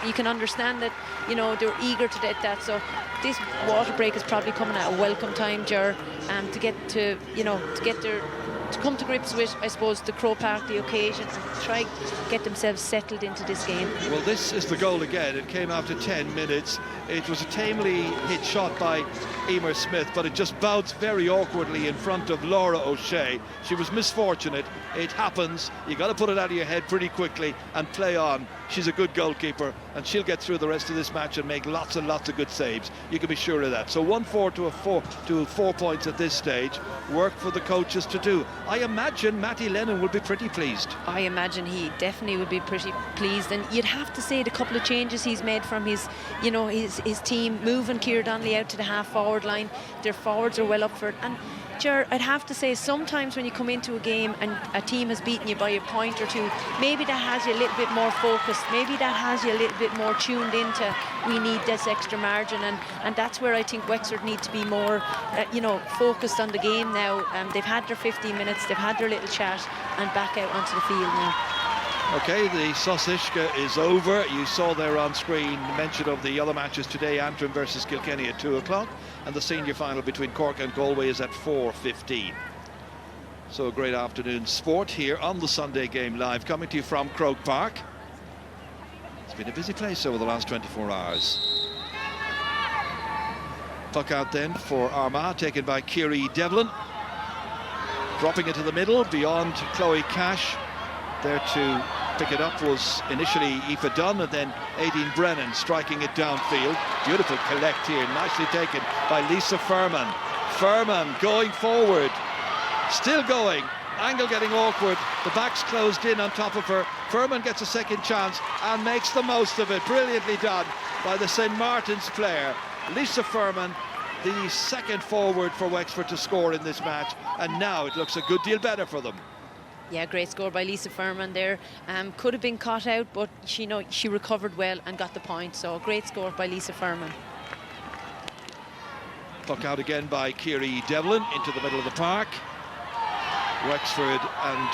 You can understand that, you know, they were eager to get that. So this water break is probably coming at a welcome time, Ger, to come to grips with, I suppose, the Croke Park, the occasion, and try to get themselves settled into this game.
Well, this is the goal again. It came after 10 minutes. It was a tamely hit shot by Emer Smith, but it just bounced very awkwardly in front of Laura O'Shea. She was misfortunate. It happens. You got to put it out of your head pretty quickly and play on. She's a good goalkeeper, and she'll get through the rest of this match and make lots and lots of good saves. You can be sure of that. So 1-4 to 4 points at this stage. Work for the coaches to do. I imagine Matty Lennon will be pretty pleased.
I imagine he definitely would be pretty pleased, and you'd have to say the couple of changes he's made from his team, moving Ciara Donnelly out to the half-forward line. Their forwards are well up for it. And Ger, I'd have to say sometimes when you come into a game and a team has beaten you by a point or two, maybe that has you a little bit more focused, maybe that has you a little bit more tuned into we need this extra margin, and that's where I think Wexford need to be more focused on the game now. They've had their 15 minutes, they've had their little chat, and back out onto the field now.
Okay, the Sosishka is over. You saw there on screen mention of the other matches today, Antrim versus Kilkenny at 2 o'clock, and the senior final between Cork and Galway is at 4:15. So a great afternoon sport here on the Sunday Game Live, coming to you from Croke Park. It's been a busy place over the last 24 hours. Puck out then for Armagh, taken by Kiri Devlin. Dropping into the middle, beyond Chloe Cash. There to pick it up was initially Aoife Dunn, and then Aideen Brennan striking it downfield. Beautiful collect here, nicely taken by Lisa Furman. Furman going forward, still going. Angle getting awkward, the back's closed in on top of her. Furman gets a second chance and makes the most of it. Brilliantly done by the St. Martin's player, Lisa Furman, the second forward for Wexford to score in this match, and now it looks a good deal better for them.
Yeah, great score by Lisa Furman there. Could have been caught out, but she recovered well and got the point. So great score by Lisa Furman.
Puck out again by Kiri Devlin into the middle of the park. Wexford and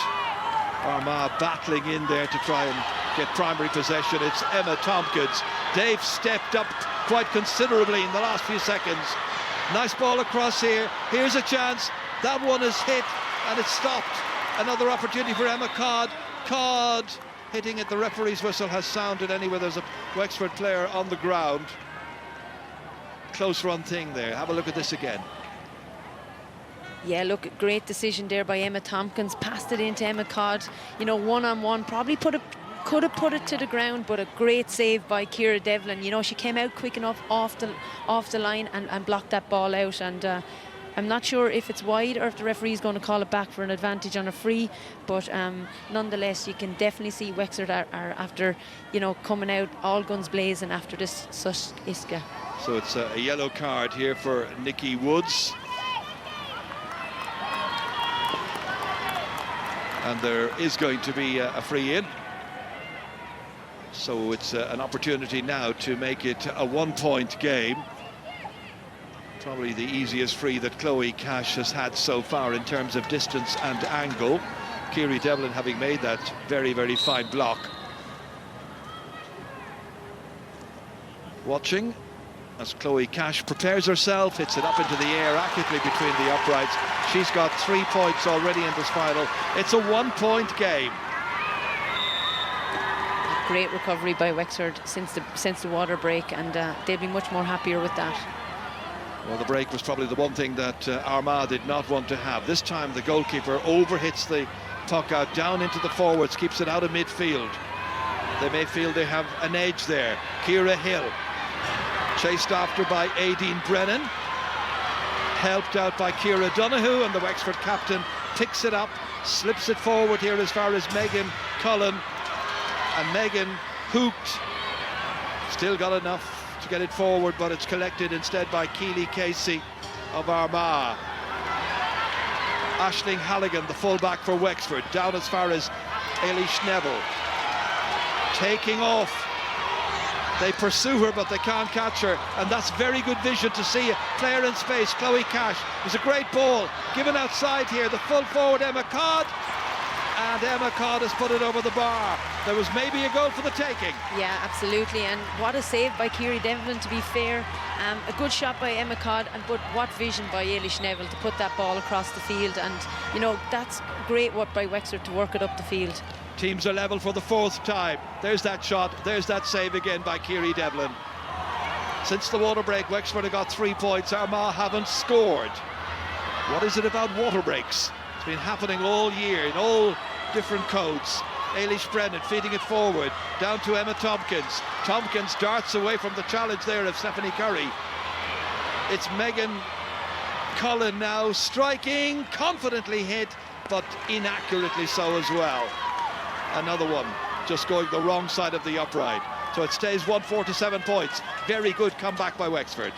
Armagh battling in there to try and get primary possession. It's Emma Tompkins. They've stepped up quite considerably in the last few seconds. Nice ball across here. Here's a chance. That one is hit and it's stopped. Another opportunity for Emma Codd. Codd hitting it. The referee's whistle has sounded anyway. There's a Wexford player on the ground. Close run thing there. Have a look at this again.
Yeah, look, great decision there by Emma Tompkins. Passed it into Emma Codd. You know, one-on-one. Probably could have put it to the ground, but a great save by Kira Devlin. You know, she came out quick enough off the line and blocked that ball out. And I'm not sure if it's wide or if the referee's going to call it back for an advantage on a free, but nonetheless, you can definitely see Wexford are after, you know, coming out all guns blazing after this such Iska.
So it's a yellow card here for Nikki Woods. And there is going to be a free in. So it's an opportunity now to make it a one-point game. Probably the easiest free that Chloe Cash has had so far in terms of distance and angle. Kiri Devlin having made that very, very fine block. Watching as Chloe Cash prepares herself, hits it up into the air accurately between the uprights. She's got 3 points already in this final. It's a one-point game.
Great recovery by Wexford since the water break, and they'll be much more happier with that.
Well, the break was probably the one thing that Armagh did not want to have. This time the goalkeeper overhits the puck out down into the forwards, keeps it out of midfield. They may feel they have an edge there. Ciara Hill, chased after by Aideen Brennan, helped out by Ciara Donoghue, and the Wexford captain picks it up, slips it forward here as far as Megan Cullen, and Megan hooked, still got enough to get it forward, but it's collected instead by Keely Casey of Armagh. Aisling Halligan, the fullback for Wexford, down as far as Eilish Neville, taking off. They pursue her, but they can't catch her, and that's very good vision to see a player in space. Chloe Cash, it was a great ball given outside here. The full forward Emma Codd, and Emma Codd has put it over the bar. There was maybe a goal for the taking.
Yeah, absolutely, and what a save by Kiri Devlin, to be fair. A good shot by Emma Codd, but what vision by Eilish Neville to put that ball across the field, and you know, that's great work by Wexford to work it up the field.
Teams are level for the fourth time. There's that shot, there's that save again by Kiri Devlin. Since the water break, Wexford have got 3 points. Armagh haven't scored. What is it about water breaks? It's been happening all year in all different codes. Eilish Brennan feeding it forward, down to Emma Tompkins. Tompkins darts away from the challenge there of Stephanie Curry. It's Megan Cullen now striking, confidently hit, but inaccurately so as well. Another one just going the wrong side of the upright. So it stays 1-4 to 7 points. Very good comeback by Wexford.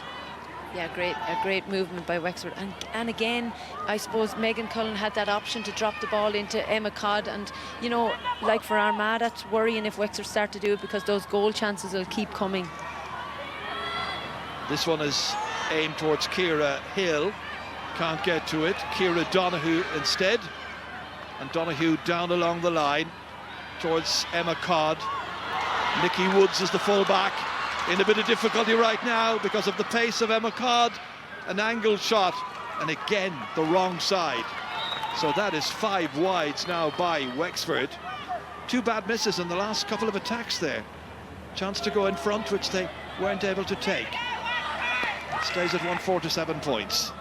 Yeah, a great movement by Wexford, and again, I suppose Megan Cullen had that option to drop the ball into Emma Codd, and you know, like for Armagh, that's worrying if Wexford start to do it, because those goal chances will keep coming.
This one is aimed towards Ciara Hill, can't get to it. Ciara Donoghue instead, and Donoghue down along the line towards Emma Codd. Nikki Woods is the fullback, in a bit of difficulty right now because of the pace of Emma Codd. An angled shot, and again the wrong side. So that is 5 wides now by Wexford. 2 bad misses in the last couple of attacks there. Chance to go in front, which they weren't able to take. It stays at 1-4 to 7 points.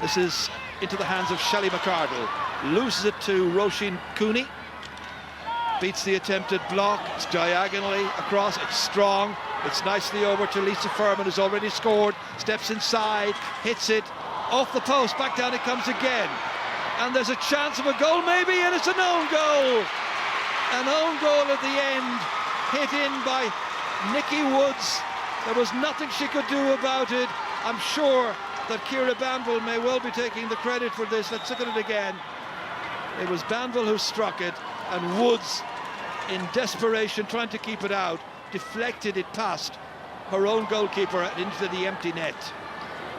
This is into the hands of Shelley McCardle. Loses it to Roisin Cooney. Beats the attempted block. It's diagonally across. It's strong. It's nicely over to Lisa Furman, who's already scored. Steps inside, hits it. Off the post, back down it comes again. And there's a chance of a goal maybe, and it's an own goal. An own goal at the end, hit in by Nikki Woods. There was nothing she could do about it. I'm sure that Ciara Banville may well be taking the credit for this. Let's look at it again. It was Banville who struck it, and Woods, in desperation, trying to keep it out, deflected it past her own goalkeeper and into the empty net.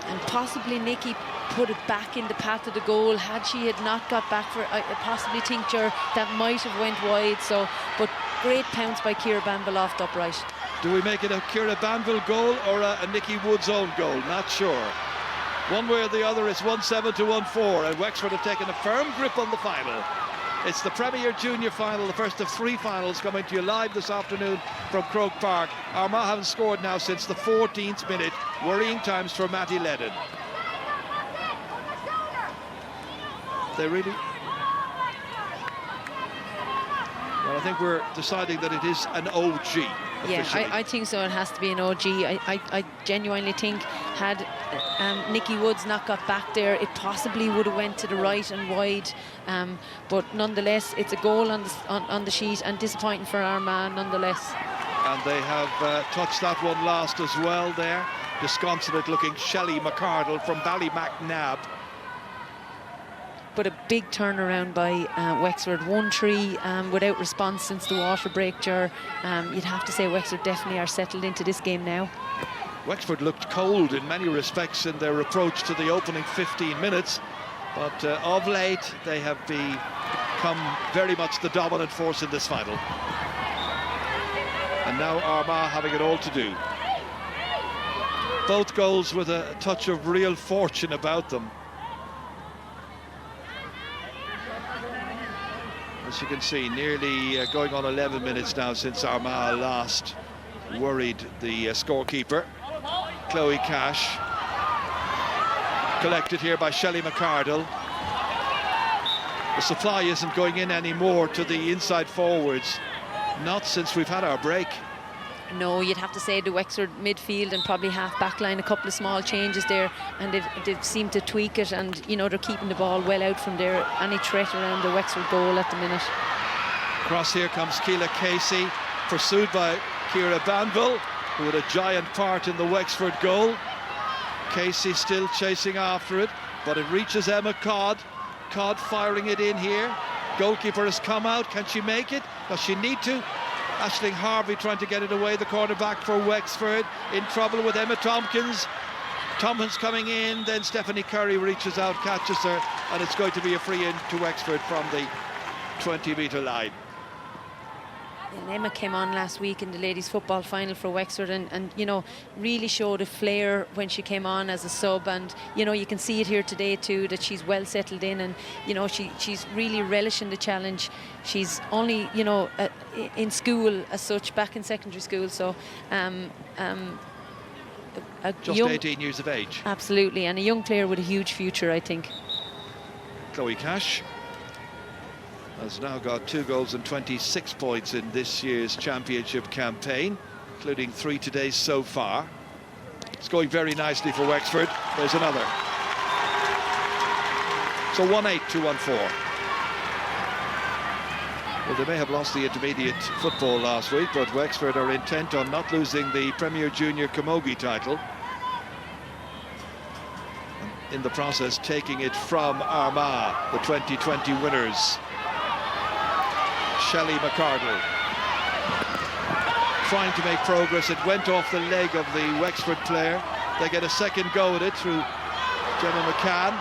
And possibly Nikki put it back in the path of the goal. Had she had not got back for, I possibly think that might have went wide. So, but great pounce by Ciara Banville off the upright.
Do we make it a Ciara Banville goal or a Nikki Woods own goal? Not sure. One way or the other, it's 1-7 to 1-4, and Wexford have taken a firm grip on the final. It's the Premier Junior final, the first of 3 finals coming to you live this afternoon from Croke Park. Armagh haven't scored now since the 14th minute. Worrying times for Matty Ledden. They really... Well, I think we're deciding that it is an OG.
Yeah, I think so. It has to be an OG. I genuinely think had Nikki Woods not got back there, it possibly would have went to the right and wide. But nonetheless, it's a goal on the sheet, and disappointing for Armagh nonetheless.
And they have touched that one last as well there. Disconsolate-looking Shelley McCardle from Ballymacnab.
But a big turnaround by Wexford. 1-3 without response since the water break, Ger. You'd have to say Wexford definitely are settled into this game now.
Wexford looked cold in many respects in their approach to the opening 15 minutes, but of late they have become very much the dominant force in this final. And now Armagh having it all to do. Both goals with a touch of real fortune about them. As you can see, nearly going on 11 minutes now since Armagh last worried the scorekeeper. Chloe Cash, collected here by Shelley McCardle. The supply isn't going in anymore to the inside forwards, not since we've had our break.
No, you'd have to say the Wexford midfield and probably half back line, a couple of small changes there, and they've seemed to tweak it, and you know, they're keeping the ball well out from there. Any threat around the Wexford goal at the minute.
Across here comes Keela Casey, pursued by Ciara Banville, who had a giant part in the Wexford goal. Casey still chasing after it, but it reaches Emma Codd. Codd firing it in here. Goalkeeper has come out. Can she make it? Does she need to? Aisling Harvey trying to get it away, the cornerback for Wexford, in trouble with Emma Tompkins. Tompkins coming in, then Stephanie Curry reaches out, catches her, and it's going to be a free in to Wexford from the 20-metre line.
And Emma came on last week in the ladies football final for Wexford, and you know, really showed a flair when she came on as a sub, and you know, you can see it here today too, that she's well settled in, and you know, she's really relishing the challenge. She's only, you know, in school as such, back in secondary school, so
just 18 years of age.
Absolutely, and a young player with a huge future, I think.
Chloe Cash has now got 2 goals and 26 points in this year's championship campaign, including 3 today so far. It's going very nicely for Wexford. There's another. So 1-8 to 1-4. Well, they may have lost the intermediate football last week, but Wexford are intent on not losing the Premier Junior Camogie title. In the process, taking it from Armagh, the 2020 winners. Shelley McCardle trying to make progress. It went off the leg of the Wexford player. They get a second go at it through Gemma McCann.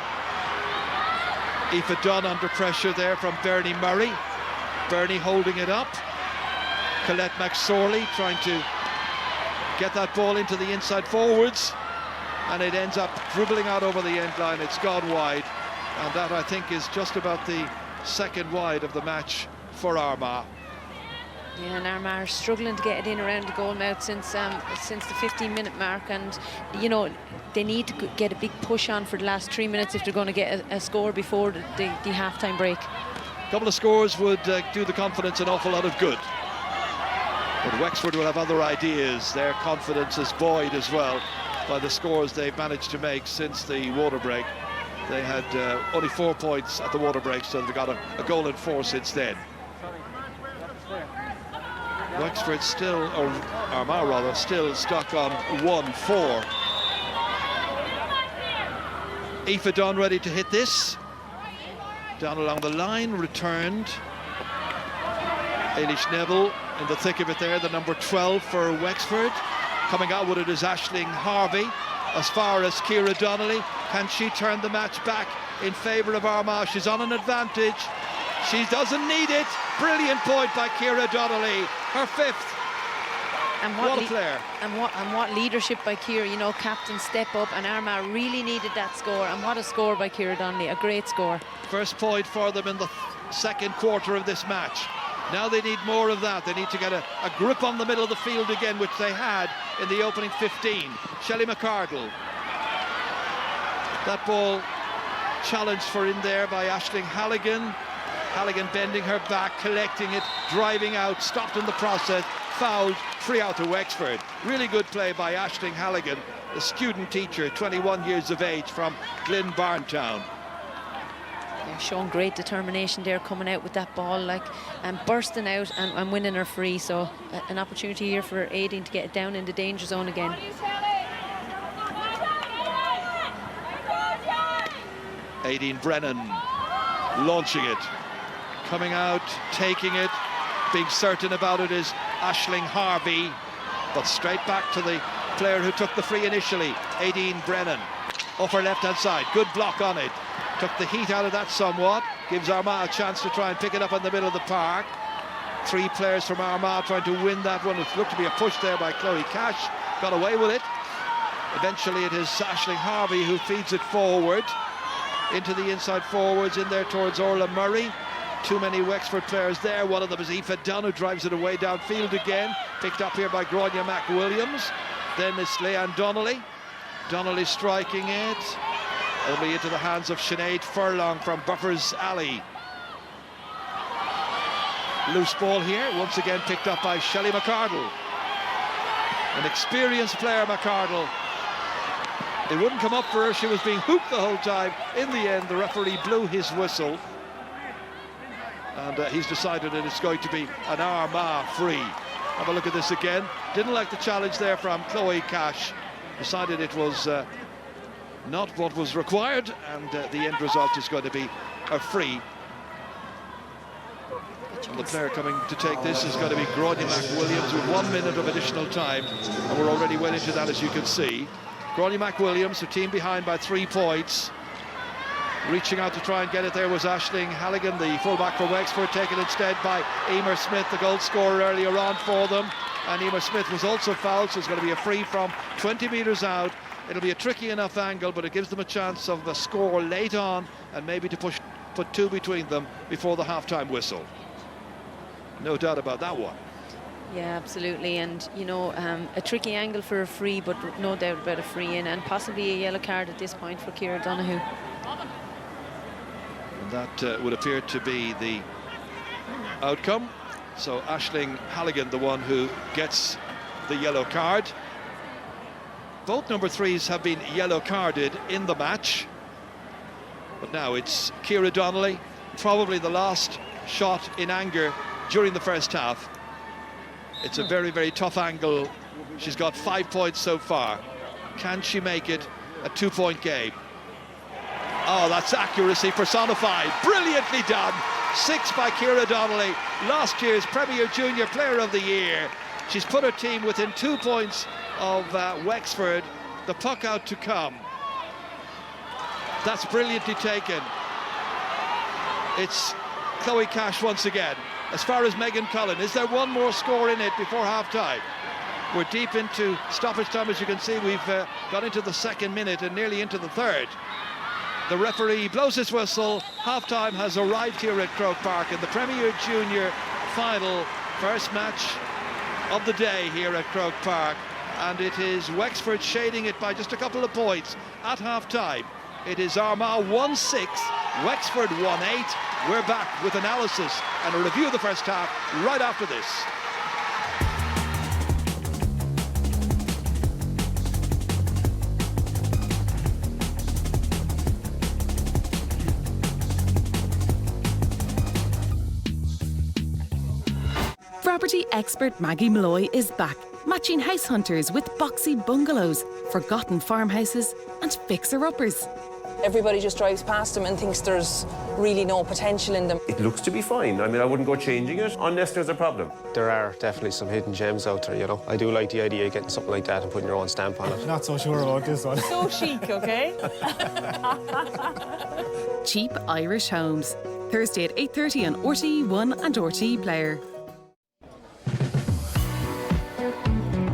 Aoife Dunn under pressure there from Bernie Murray. Bernie holding it up. Colette McSorley trying to get that ball into the inside forwards, and it ends up dribbling out over the end line. It's gone wide, And that, I think, is just about the second wide of the match for Armagh.
Yeah, and Armagh are struggling to get it in around the goal mouth since the 15-minute mark, and you know they need to get a big push on for the last 3 minutes if they're going to get a score before the half-time break.
A couple of scores would do the confidence an awful lot of good. But Wexford will have other ideas. Their confidence is buoyed as well by the scores they've managed to make since the water break. They had only 4 points at the water break, so they've got a goal and 4 since then. Wexford still, or Armagh rather, still stuck on 1-4. Aoife Dunn ready to hit this. Down along the line, returned. Eilish Neville in the thick of it there, the number 12 for Wexford. Coming out with it is Aisling Harvey. As far as Ciara Donnelly, can she turn the match back in favour of Armagh? She's on an advantage. She doesn't need it. Brilliant point by Ciara Donnelly, her 5th.
And
what a player.
And what leadership by Ciara, you know, captain step up, and Armagh really needed that score, and what a score by Ciara Donnelly, a great score.
First point for them in the second quarter of this match. Now they need more of that. They need to get a grip on the middle of the field again, which they had in the opening 15. Shelley McCardle. That ball challenged for in there by Aisling Halligan. Halligan bending her back, collecting it, driving out, stopped in the process, fouled, free out to Wexford. Really good play by Aisling Halligan, the student teacher, 21 years of age, from Glyn Barntown.
Yeah, showing great determination there, coming out with that ball, like, and bursting out and winning her free. So an opportunity here for Aideen to get it down in the danger zone again.
Aideen Brennan launching it, coming out, taking it, being certain about it is Aisling Harvey, but straight back to the player who took the free initially, Aideen Brennan, off her left-hand side. Good block on it. Took the heat out of that somewhat. Gives Armagh a chance to try and pick it up in the middle of the park. 3 players from Armagh trying to win that one. It looked to be a push there by Chloe Cash. Got away with it. Eventually it is Aisling Harvey who feeds it forward. Into the inside forwards, in there towards Orla Murray. Too many Wexford players there. One of them is Aoife Dunn, who drives it away downfield again. Picked up here by Gráinne McWilliams. Then it's Leanne Donnelly. Donnelly striking it. Only into the hands of Sinead Furlong from Buffers Alley. Loose ball here, once again picked up by Shelley McCardle. An experienced player, McCardle. It wouldn't come up for her, she was being hooked the whole time. In the end, the referee blew his whistle. And he's decided that it's going to be an Armagh free. Have a look at this again. Didn't like the challenge there from Chloe Cash. Decided it was not what was required, and the end result is going to be a free. And the player coming to take this is going to be Gráinne McWilliams with 1 minute of additional time, and we're already well into that, as you can see. Gráinne McWilliams, the team behind by 3 points. Reaching out to try and get it there was Aisling Halligan, the fullback for Wexford, taken instead by Emer Smith, the goal scorer earlier on for them. And Emer Smith was also fouled, so it's going to be a free from 20 metres out. It'll be a tricky enough angle, but it gives them a chance of a score late on, and maybe to put 2 between them before the half-time whistle. No doubt about that one.
Yeah, absolutely, and you know, a tricky angle for a free, but no doubt about a free in, and possibly a yellow card at this point for Ciara Donoghue.
And that would appear to be the outcome. So Aisling Halligan, the one who gets the yellow card. Both number 3s have been yellow carded in the match, but now it's Ciara Donnelly, probably the last shot in anger during the first half. It's a very, very tough angle. She's got 5 points so far. Can she make it a 2-point game? Oh, that's accuracy personified. Brilliantly done. 6 by Ciara Donnelly, last year's Premier Junior Player of the Year. She's put her team within 2 points of Wexford. The puck out to come. That's brilliantly taken. It's Chloe Cash once again. As far as Megan Cullen, is there one more score in it before half-time? We're deep into stoppage time, as you can see. We've got into the second minute and nearly into the third. The referee blows his whistle. Half-time has arrived here at Croke Park in the Premier Junior final, first match of the day here at Croke Park. And it is Wexford shading it by just a couple of points at half-time. It is Armagh 1-6, Wexford 1-8. We're back with analysis and a review of the first half right after this.
Property expert Maggie Malloy is back, matching house hunters with boxy bungalows, forgotten farmhouses and fixer-uppers.
Everybody just drives past them and thinks there's really no potential in them.
It looks to be fine. I mean, I wouldn't go changing it unless there's a problem.
There are definitely some hidden gems out there, you know. I do like the idea of getting something like that and putting your own stamp on it.
Not so sure about this one.
So chic, okay?
Cheap Irish Homes. Thursday at 8:30 on RTE1 and RTE Player.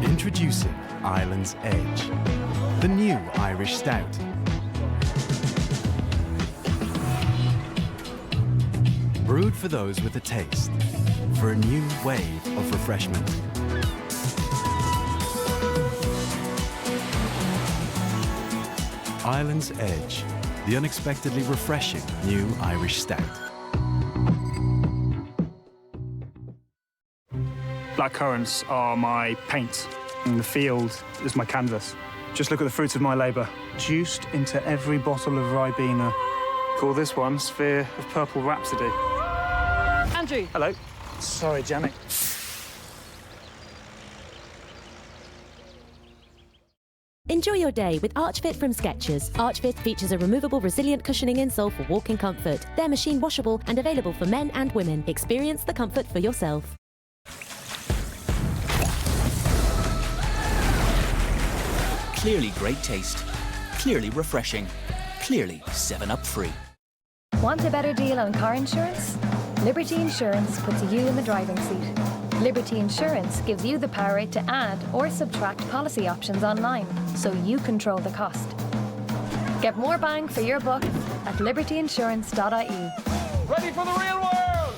Introducing Ireland's Edge, the new Irish Stout. Brewed for those with a taste, for a new wave of refreshment. Ireland's Edge, the unexpectedly refreshing new Irish Stout.
Black currants are my paint, and the field is my canvas. Just look at the fruits of my labour, juiced into every bottle of Ribena. Call this one Sphere of Purple Rhapsody.
Andrew.
Hello. Sorry, Janet.
Enjoy your day with ArchFit from Skechers. ArchFit features a removable, resilient cushioning insole for walking comfort. They're machine washable and available for men and women. Experience the comfort for yourself.
Clearly great taste. Clearly refreshing. Clearly 7-Up free.
Want a better deal on car insurance? Liberty Insurance puts you in the driving seat. Liberty Insurance gives you the power to add or subtract policy options online, so you control the cost. Get more bang for your buck at libertyinsurance.ie.
Ready for the real world!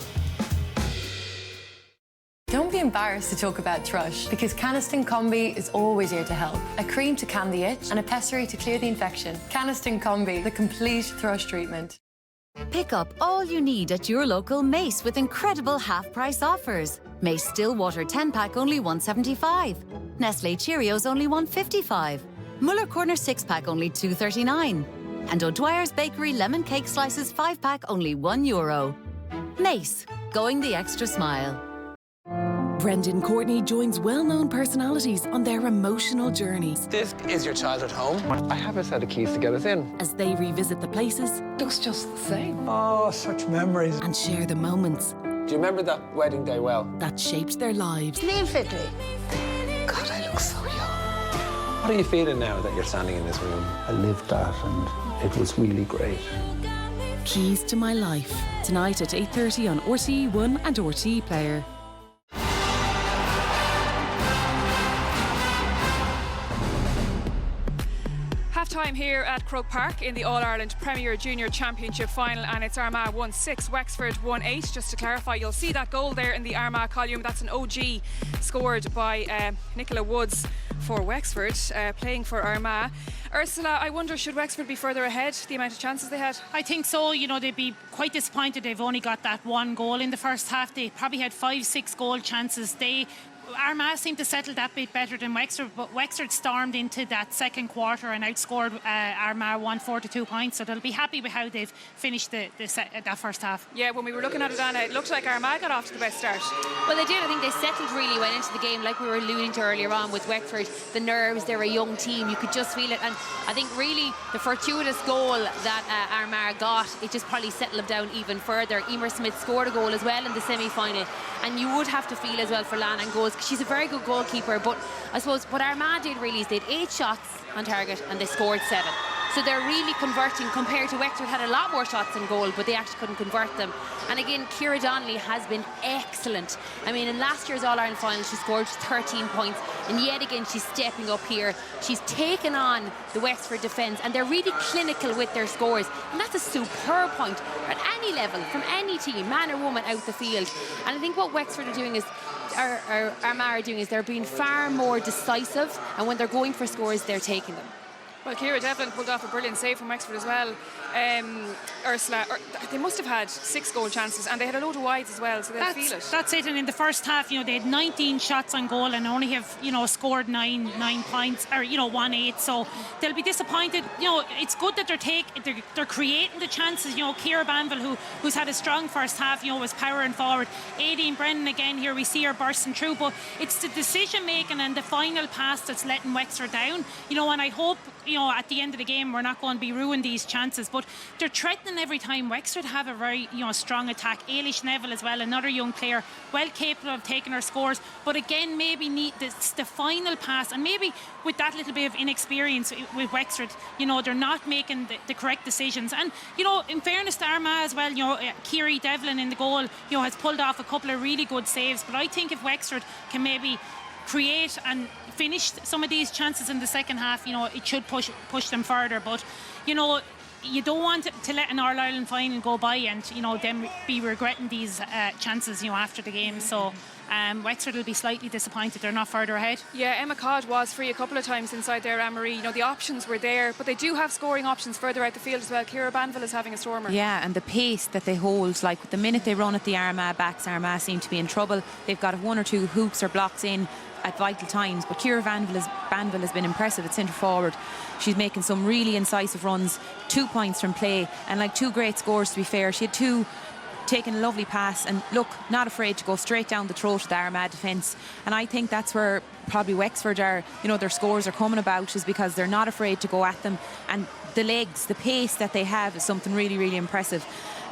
Don't be embarrassed to talk about thrush, because Canesten Combi is always here to help. A cream to calm the itch and a pessary to clear the infection. Canesten Combi, the complete thrush treatment.
Pick up all you need at your local Mace with incredible half-price offers. Mace Stillwater 10-pack only $1.75. Nestle Cheerios only $1.55. Muller Corner 6-pack only $2.39. And O'Dwyer's Bakery Lemon Cake Slices 5-pack only €1. Mace, going the extra smile.
Brendan Courtney joins well-known personalities on their emotional journeys.
This is your childhood home. I have a set of keys to get us in.
As they revisit the places.
Looks just the same.
Oh, such memories.
And share the moments.
Do you remember that wedding day well?
That shaped their lives.
Neil Fiddley.
God, I look so young. What are you feeling now that you're standing in this room?
I lived that and it was really great.
Keys to My Life. Tonight at 8:30 on RTE1 and RTE Player.
Half-time here at Croke Park in the All-Ireland Premier Junior Championship final, and it's Armagh 1-6, Wexford 1-8. Just to clarify, you'll see that goal there in the Armagh column. That's an OG scored by Nicola Woods for Wexford, playing for Armagh. Ursula, I wonder, should Wexford be further ahead, the amount of chances they had?
I think so. You know, they'd be quite disappointed they've only got that one goal in the first half. They probably had 5-6 goal chances. Armagh seemed to settle that bit better than Wexford, but Wexford stormed into that second quarter and outscored Armagh 1-4 points, so they'll be happy with how they've finished that first half.
Yeah, when we were looking at it, Anna, it looked like Armagh got off to the best start.
Well, they did. I think they settled really well into the game, like we were alluding to earlier on with Wexford. The nerves, they're a young team, you could just feel it, and I think really the fortuitous goal that Armagh got, it just probably settled them down even further. Emer Smith scored a goal as well in the semi-final, and you would have to feel as well for Lana goals. She's a very good goalkeeper, but I suppose what Armagh did really is they had 8 shots on target and they scored 7. So they're really converting compared to Wexford had a lot more shots on goal, but they actually couldn't convert them. And again, Ciara Donnelly has been excellent. I mean, in last year's All-Ireland final, she scored 13 points, and yet again, she's stepping up here. She's taken on the Wexford defence, and they're really clinical with their scores. And that's a superb point at any level, from any team, man or woman, out the field. And I think what Wexford are doing is, Armagh are doing, is they're being far more decisive, and when they're going for scores, they're taking them.
Well, Ciara Devlin pulled off a brilliant save from Wexford as well. Ursula, they must have had 6 goal chances, and they had a load of wides as well, so they'll feel it.
That's it. And in the first half, they had 19 shots on goal and only have, scored 9 points, or 1-8. So they'll be disappointed. It's good that they're creating the chances. Ciara Banville, who's had a strong first half, was powering forward. Aideen Brennan again here, we see her bursting through, but it's the decision making and the final pass that's letting Wexford down. And I hope, at the end of the game, we're not going to be ruining these chances, but they're threatening every time. Wexford have a very, strong attack. Ailish Neville as well, another young player, well capable of taking her scores, but again, maybe need the final pass, and maybe with that little bit of inexperience with Wexford, they're not making the correct decisions. And, in fairness to Armagh as well, Ciara Devlin in the goal, has pulled off a couple of really good saves, but I think if Wexford can maybe create and finish some of these chances in the second half, it should push them further. But you don't want to let an All-Ireland final go by and them be regretting these chances after the game. So Wexford will be slightly disappointed they're not further ahead.
Yeah, Emma Codd was free a couple of times inside there, Anne-Marie. The options were there, but they do have scoring options further out the field as well. Ciara Banville is having a stormer.
Yeah, and the pace that they hold, like the minute they run at the Armagh backs, Armagh seem to be in trouble. They've got 1 or 2 hooks or blocks in at vital times, but Ciara Banville has been impressive at centre forward. She's making some really incisive runs, 2 points from play, and 2 great scores, to be fair. She had 2, taking a lovely pass, and look, not afraid to go straight down the throat of the Armagh defence. And I think that's where probably Wexford are, their scores are coming about, is because they're not afraid to go at them, and the legs, the pace that they have is something really, really impressive.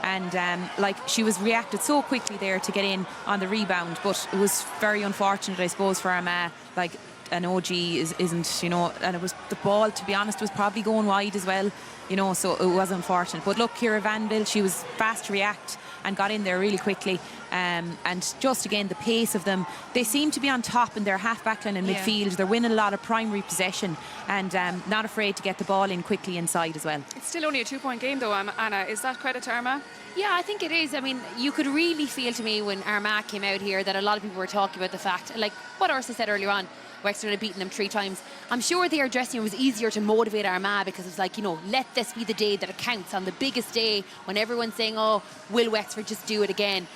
And she was reacted so quickly there to get in on the rebound, but it was very unfortunate, I suppose, for Armagh. An OG isn't, and it was, the ball, to be honest, was probably going wide as well, so it was unfortunate. But look, Ciara Banville, she was fast to react and got in there really quickly. And just again, the pace of them, they seem to be on top in their half-back line and midfield. They're winning a lot of primary possession and not afraid to get the ball in quickly inside as well.
It's still only a 2-point game though, Anna. Is that credit to Armagh?
Yeah, I think it is. I mean, you could really feel to me when Armagh came out here that a lot of people were talking about the fact, like what Ursula said earlier on, Wexford had beaten them 3 times. I'm sure their dressing room was easier to motivate Armagh because it's like, let this be the day that it counts, on the biggest day when everyone's saying, oh, will Wexford just do it again?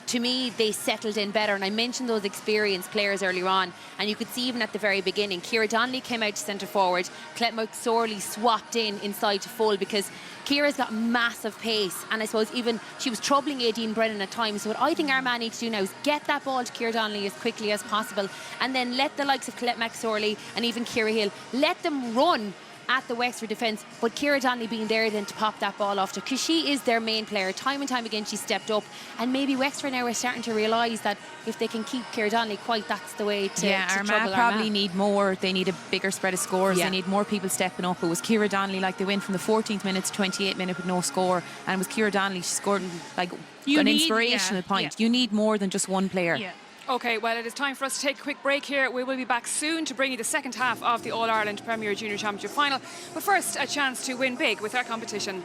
To me, they settled in better. And I mentioned those experienced players earlier on, and you could see even at the very beginning, Ciara Donnelly came out to centre forward, Clett McSorley swapped in inside to full because Ciara's got massive pace, and I suppose even she was troubling Aideen Brennan at times. So what I think Armagh needs to do now is get that ball to Ciara Donnelly as quickly as possible, and then let the likes of Clett McSorley and even Ciara Hill, let them run at the Wexford defence, but Ciara Donnelly being there then to pop that ball off to, because she is their main player. Time and time again she stepped up, and maybe Wexford now are starting to realise that if they can keep Ciara Donnelly quiet, that's the way to
Armagh probably need more. They need a bigger spread of scores. They need more people stepping up. It was Ciara Donnelly, they went from the 14th minute to 28th minute with no score, and it was Ciara Donnelly, she scored an inspirational point. You need more than just one player.
OK, well, it is time for us to take a quick break here. We will be back soon to bring you the second half of the All-Ireland Premier Junior Championship final. But first, a chance to win big with our competition.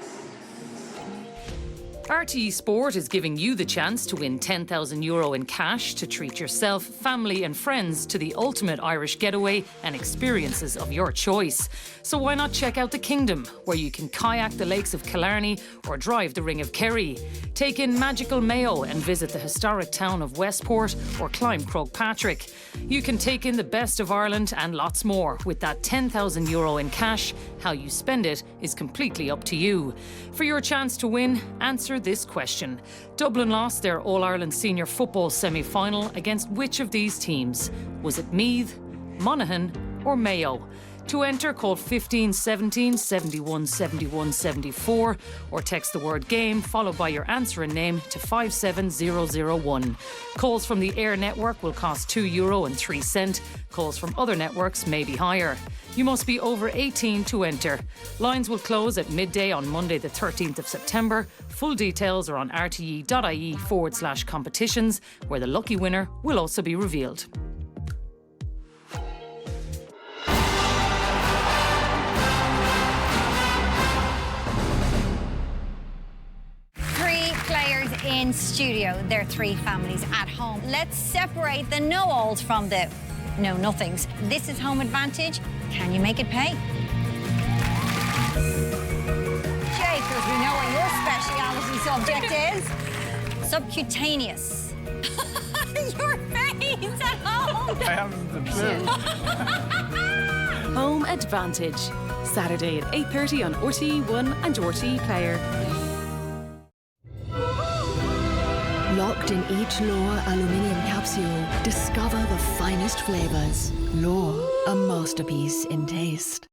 RTE Sport is giving you the chance to win €10,000 in cash to treat yourself, family and friends to the ultimate Irish getaway and experiences of your choice. So why not check out the Kingdom, where you can kayak the lakes of Killarney or drive the Ring of Kerry. Take in magical Mayo and visit the historic town of Westport or climb Croagh-Patrick. You can take in the best of Ireland and lots more with that €10,000 in cash. How you spend it is completely up to you. For your chance to win, answer this question. Dublin lost their All-Ireland Senior Football semi-final against which of these teams? Was it Meath, Monaghan or Mayo? To enter, call 15 17 71 71 74 or text the word game followed by your answer and name to 57001. Calls from the Air network will cost €2.03. Calls from other networks may be higher. You must be over 18 to enter. Lines will close at midday on Monday the 13th of September. Full details are on rte.ie/competitions, where the lucky winner will also be revealed.
Three players in studio. They're three families at home. Let's separate the know-alls from the know-nothings. This is home advantage. Can you make it pay? Jake, as we know what your speciality subject is, subcutaneous. Your face at home.
I haven't a clue.
Home Advantage. Saturday at 8:30 on RTE1 and RTE Player.
Locked in each Loa aluminium capsule, discover the finest flavours. Loa, a masterpiece in taste.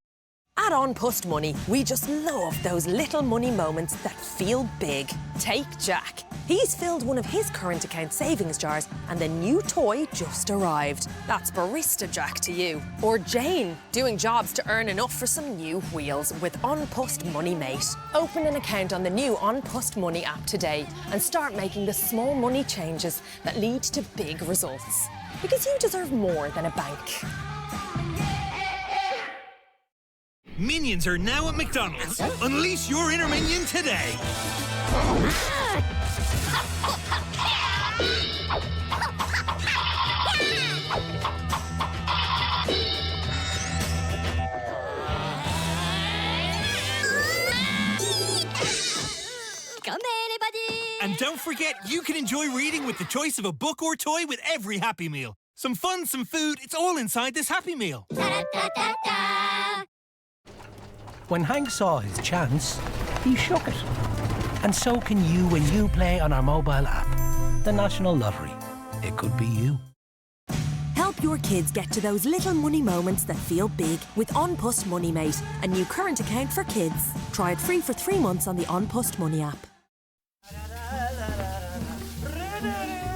At On Post Money, we just love those little money moments that feel big. Take Jack. He's filled one of his current account savings jars and the new toy just arrived. That's Barista Jack to you. Or Jane, doing jobs to earn enough for some new wheels with On Post Money Mate. Open an account on the new On Post Money app today and start making the small money changes that lead to big results. Because you deserve more than a bank.
Minions are now at McDonald's. Unleash your inner minion today.
Come anybody!
And don't forget, you can enjoy reading with the choice of a book or toy with every Happy Meal. Some fun, some food, it's all inside this Happy Meal.
When Hank saw his chance, he shook it. And so can you when you play on our mobile app. The National Lottery. It could be you.
Help your kids get to those little money moments that feel big with On Post Money Mate, a new current account for kids. Try it free for 3 months on the On Post Money app.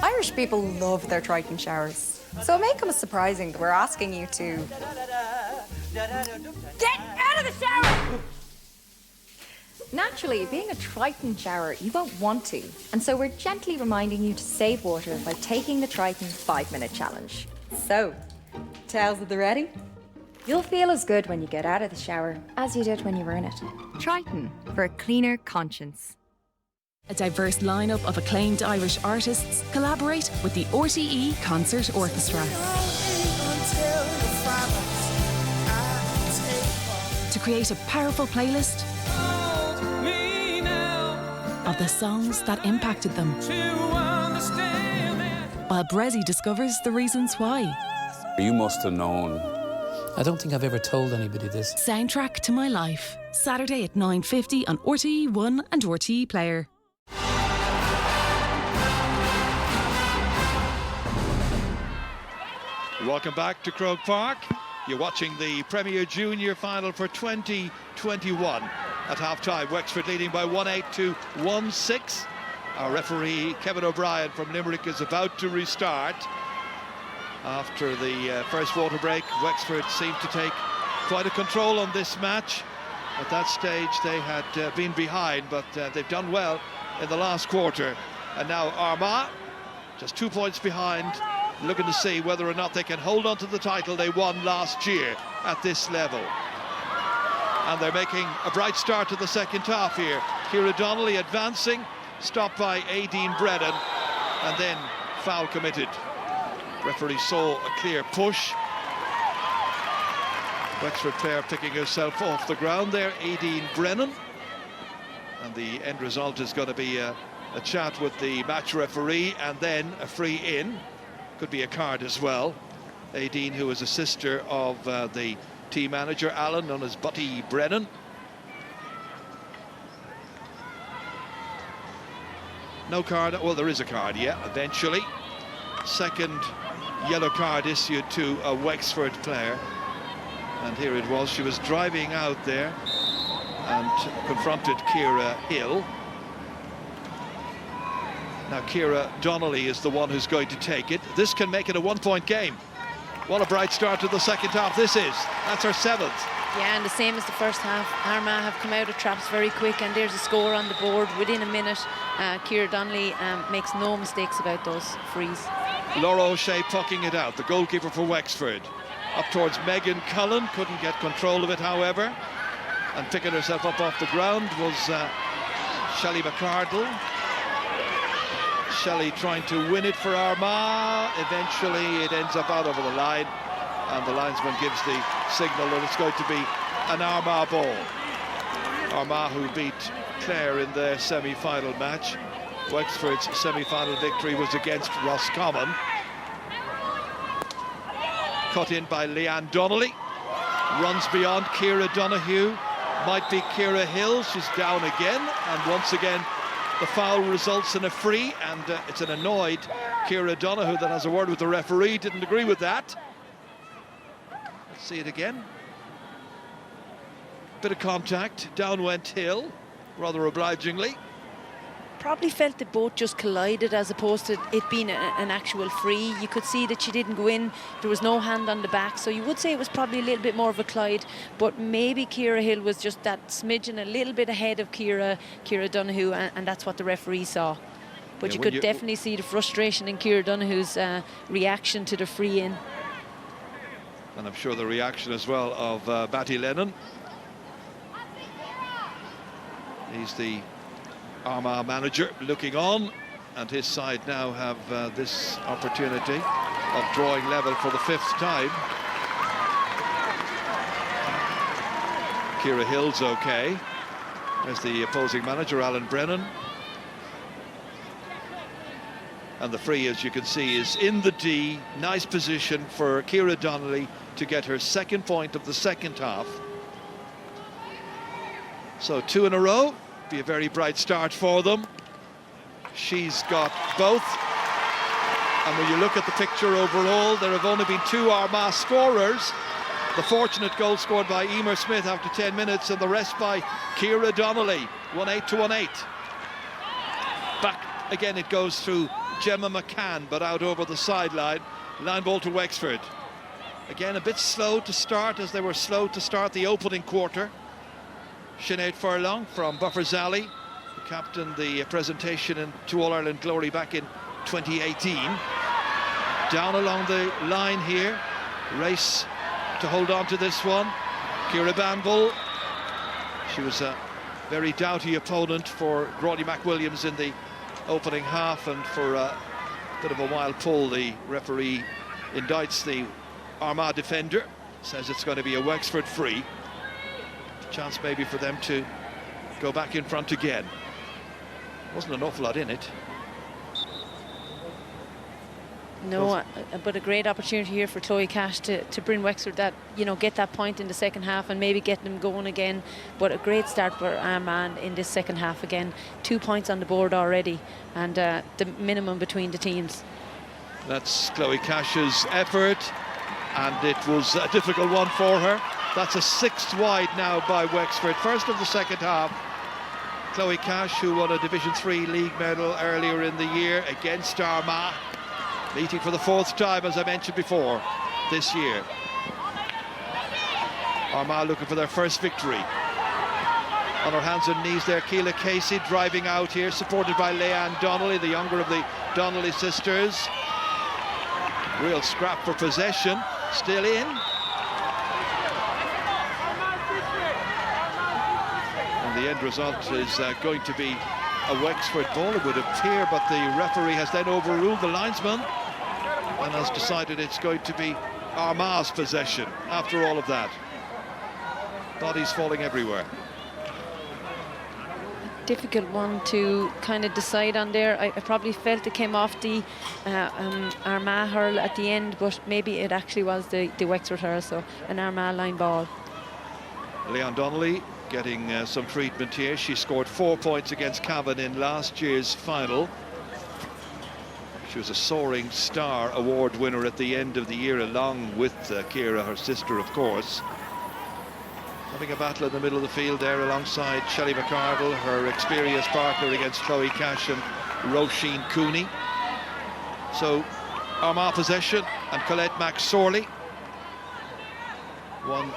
Irish people love their Triton showers. So it may come as surprising that we're asking you to...
Get out of the shower!
Naturally, being a Triton shower, you won't want to. And so we're gently reminding you to save water by taking the Triton 5-minute challenge. So, towels at the ready? You'll feel as good when you get out of the shower as you did when you were in it. Triton, for a cleaner conscience.
A diverse lineup of acclaimed Irish artists collaborate with the RTE Concert Orchestra to create a powerful playlist of the songs that impacted them, while Brezzy discovers the reasons why.
You must have known. I don't think I've ever told anybody this.
Soundtrack to My Life. Saturday at 9:50 on RTE1 and RTE Player.
Welcome back to Croke Park. You're watching the Premier Junior Final for 2021. At half-time, Wexford leading by 1-8 to 1-6. Our referee, Kevin O'Brien from Limerick, is about to restart. After the first water break, Wexford seemed to take quite a control on this match. At that stage, they had been behind, but they've done well in the last quarter. And now Armagh, just 2 points behind, looking to see whether or not they can hold on to the title they won last year at this level. And they're making a bright start to the second half here. Ciara Donnelly advancing, stopped by Aideen Brennan, and then foul committed. Referee saw a clear push. Wexford player picking herself off the ground there, Aideen Brennan. And the end result is going to be a chat with the match referee and then a free in. Could be a card as well. Aideen, who is a sister of the team manager, Alan, known as Butty Brennan. No card, well, there is a card, yeah, eventually. Second yellow card issued to a Wexford player. And here it was, she was driving out there and confronted Ciara Hill. Now Ciara Donnelly is the one who's going to take it. This can make it a one-point game. What a bright start to the second half this is. That's her 7th.
Yeah, and the same as the first half. Armagh have come out of traps very quick, and there's a score on the board within a minute. Ciara Donnelly makes no mistakes about those frees.
Laura O'Shea pucking it out, the goalkeeper for Wexford. Up towards Megan Cullen, couldn't get control of it, however. And picking herself up off the ground was Shelley McCardle. Shelley trying to win it for Armagh. Eventually it ends up out over the line, and the linesman gives the signal that it's going to be an Armagh ball. Armagh, who beat Clare in their semi-final match. Wexford's semi-final victory was against Roscommon. Cut in by Leanne Donnelly. Runs beyond Ciara Donoghue. Might be Ciara Hill. She's down again, and once again the foul results in a free, and it's an annoyed Ciara Donoghue that has a word with the referee. Didn't agree with that. Let's see it again. Bit of contact. Down went Hill, rather obligingly.
Probably felt that both just collided as opposed to it being an actual free. You could see that she didn't go in. There was no hand on the back, so you would say it was probably a little bit more of a collide, but maybe Ciara Hill was just that smidgen a little bit ahead of Ciara Donoghue, and that's what the referee saw. But yeah, you could definitely see the frustration in Ciara Donoghue's reaction to the free in.
And I'm sure the reaction as well of Batty Lennon. He's the Armagh manager looking on, and his side now have this opportunity of drawing level for the 5th time. Ciara Hill's okay. There's the opposing manager, Alan Brennan. And the free, as you can see, is in the D. Nice position for Ciara Donnelly to get her 2nd point of the second half. So 2 in a row. Be a very bright start for them. She's got both, and when you look at the picture overall, there have only been 2 Armagh scorers. The fortunate goal scored by Emer Smith after 10 minutes, and the rest by Ciara Donnelly. 1-8 to 1-8. Back again it goes through Gemma McCann, but out over the sideline. Line ball to Wexford. Again a bit slow to start, as they were slow to start the opening quarter. Sinead Furlong from Buffers Alley, who captained the presentation to All-Ireland glory back in 2018. Down along the line here, race to hold on to this one. Ciara Banville, she was a very doughty opponent for Gráinne McWilliams in the opening half, and for a bit of a wild pull, the referee indicts the Armagh defender, says it's going to be a Wexford free. Chance maybe for them to go back in front again. Wasn't an awful lot in it.
No, but a great opportunity here for Chloe Cash to bring Wexford that, you know, get that point in the second half and maybe get them going again. But a great start for Armagh in this second half again. 2 points on the board already, and the minimum between the teams.
That's Chloe Cash's effort, and it was a difficult one for her. That's a 6th wide now by Wexford. First of the second half. Chloe Cash, who won a Division 3 league medal earlier in the year against Armagh, meeting for the 4th time, as I mentioned before, this year. Armagh looking for their first victory. On her hands and knees there, Keela Casey driving out here, supported by Leanne Donnelly, the younger of the Donnelly sisters. Real scrap for possession, still in. The end result is going to be a Wexford ball, it would appear, but the referee has then overruled the linesman and has decided it's going to be Armagh's possession after all of that. Bodies falling everywhere.
Difficult one to kind of decide on there. I probably felt it came off the Armagh hurl at the end, but maybe it actually was the Wexford hurl, so an Armagh line ball.
Leanne Donnelly getting some treatment here. She scored 4 points against Cavan in last year's final. She was a Soaring Star Award winner at the end of the year, along with Ciara, her sister, of course. Having a battle in the middle of the field there alongside Shelley McArdle, her experienced partner against Chloe Cash and Roisin Cooney. So Armagh possession and Colette McSorley won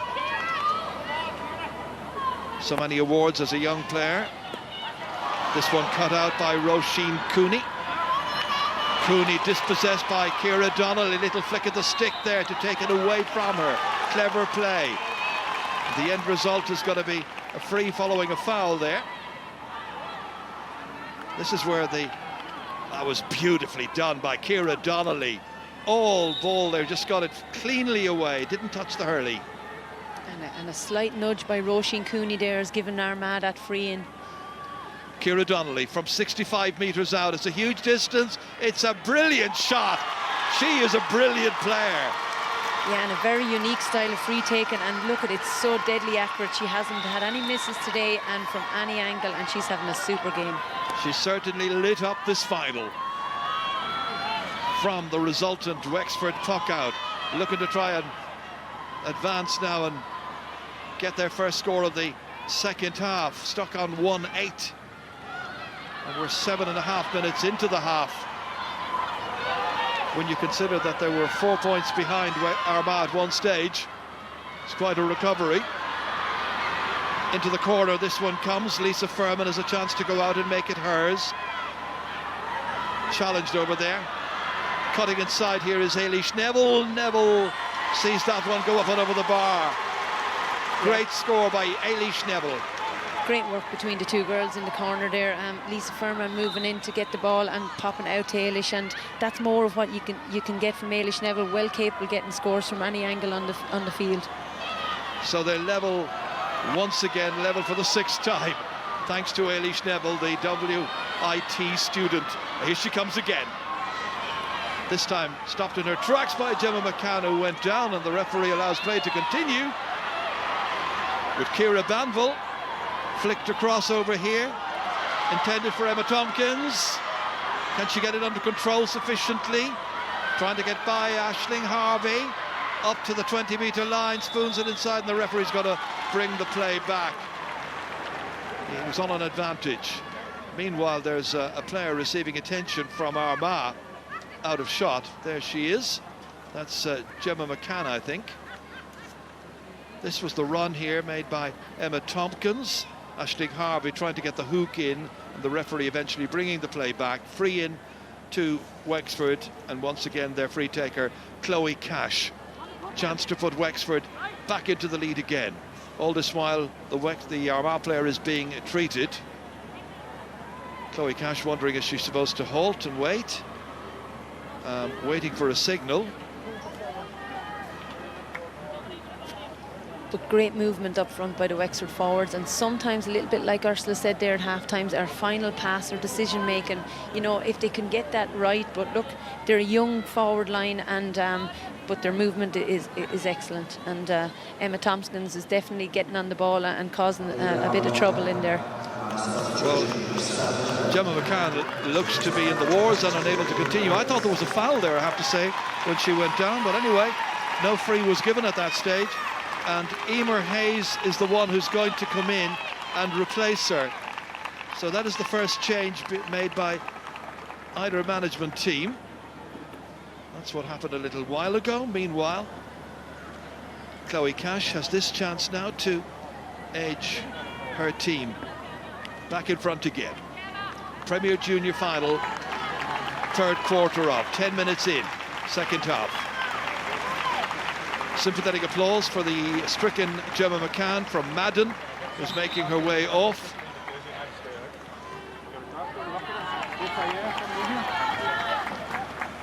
so many awards as a young player. This one cut out by Roisin Cooney. Cooney dispossessed by Ciara Donnelly. Little flick of the stick there to take it away from her. Clever play. The end result is going to be a free following a foul there. This is where that was beautifully done by Ciara Donnelly. All ball there, just got it cleanly away, didn't touch the hurley.
And a slight nudge by Roisin Cooney there has given Armagh that free in.
Ciara Donnelly from 65 metres out. It's a huge distance. It's a brilliant shot. She is a brilliant player.
Yeah, and a very unique style of free taking, and look at it, it's so deadly accurate. She hasn't had any misses today and from any angle, and she's having a super game.
She certainly lit up this final. From the resultant Wexford puck out, looking to try and advance now and get their first score of the second half, stuck on 1-8. And we're 7.5 minutes into the half. When you consider that there were 4 points behind Armagh at one stage, it's quite a recovery. Into the corner, this one comes. Lisa Furman has a chance to go out and make it hers. Challenged over there. Cutting inside here is Eilish Neville. Neville sees that one go up and over the bar. Great score by Eilish Neville.
Great work between the two girls in the corner there. Lisa Furman moving in to get the ball and popping out to Eilish, and that's more of what you can get from Eilish Neville. Well capable getting scores from any angle on the field.
So they're level once again, level for the 6th time, thanks to Eilish Neville, the WIT student. Here she comes again. This time stopped in her tracks by Gemma McCann, who went down, and the referee allows play to continue. With Ciara Banville flicked across over here, intended for Emma Tompkins. Can she get it under control sufficiently? Trying to get by Aisling Harvey, up to the 20-metre line, spoons it inside, and the referee's got to bring the play back. He was on an advantage. Meanwhile, there's a player receiving attention from Armagh, out of shot. There she is. That's Gemma McCann, I think. This was the run here made by Emma Tompkins. Aisling Harvey trying to get the hook in, and the referee eventually bringing the play back. Free in to Wexford, and once again their free taker, Chloe Cash. Chance to put Wexford back into the lead again. All this while, the Armagh player is being treated. Chloe Cash wondering if she's supposed to halt and wait. Waiting for a signal.
But great movement up front by the Wexford forwards, and sometimes a little bit like Ursula said there at half times, our final pass or decision making, you know, if they can get that right. But look, they're a young forward line, and but their movement is excellent, and Emma Tompkins is definitely getting on the ball and causing a bit of trouble in there.
Well, Gemma McCann looks to be in the wars and unable to continue. I thought there was a foul there, I have to say, when she went down, but anyway, no free was given at that stage. And Emer Hayes is the one who's going to come in and replace her. So that is the first change made by either management team. That's what happened a little while ago. Meanwhile, Chloe Cash has this chance now to edge her team back in front again. Premier Junior Final, 3rd quarter of, 10 minutes in, second half. Sympathetic applause for the stricken Gemma McCann from Madden, who's making her way off.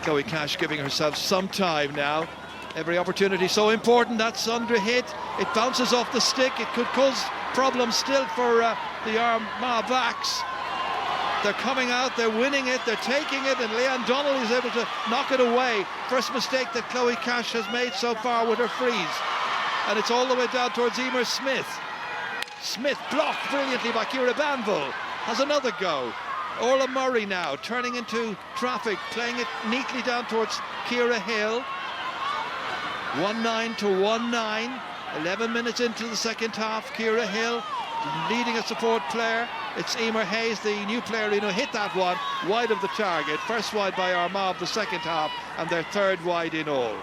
Chloe Cash giving herself some time now. Every opportunity so important. That's under hit. It bounces off the stick. It could cause problems still for the Armagh backs. They're coming out, they're winning it, they're taking it, and Leanne Donnelly is able to knock it away. First mistake that Chloe Cash has made so far with her freeze. And it's all the way down towards Emer Smith. Smith blocked brilliantly by Ciara Banville. Has another go. Orla Murray now turning into traffic, playing it neatly down towards Ciara Hill. 1-9 to 1-9. 11 minutes into the second half. Ciara Hill leading a support player. It's Emer Hayes, the new player, hit that one wide of the target. First wide by Armagh of the second half, and their third wide in all.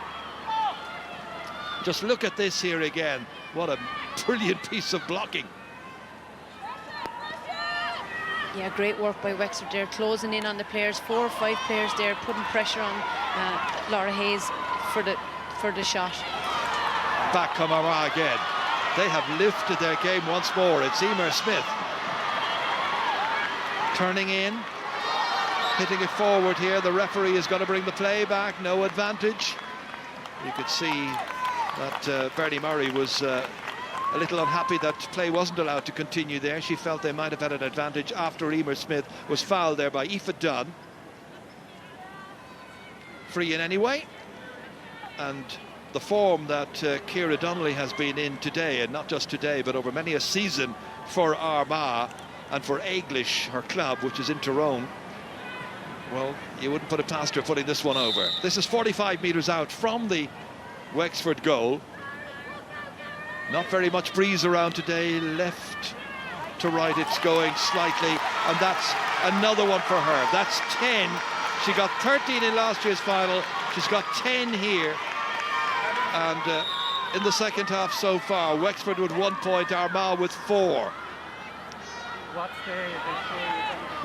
Just look at this here again. What a brilliant piece of blocking.
Yeah, great work by Wexford there, closing in on the players. 4 or 5 players there, putting pressure on Laura Hayes for the shot.
Back come Armagh again. They have lifted their game once more. It's Emer Smith turning in, hitting it forward here. The referee is going to bring the play back. No advantage. You could see that Bernie Murray was a little unhappy that play wasn't allowed to continue there. She felt they might have had an advantage after Emer Smith was fouled there by Aoife Dunn. Free in anyway. And the form that Ciara Donnelly has been in today, and not just today, but over many a season for Armagh and for Aiglish, her club, which is in Tyrone, well, you wouldn't put it past her putting this one over. This is 45 metres out from the Wexford goal. Not very much breeze around today. Left to right it's going slightly, and that's another one for her. That's 10. She got 13 in last year's final. She's got 10 here. And in the second half so far, Wexford with 1 point, Armagh with 4.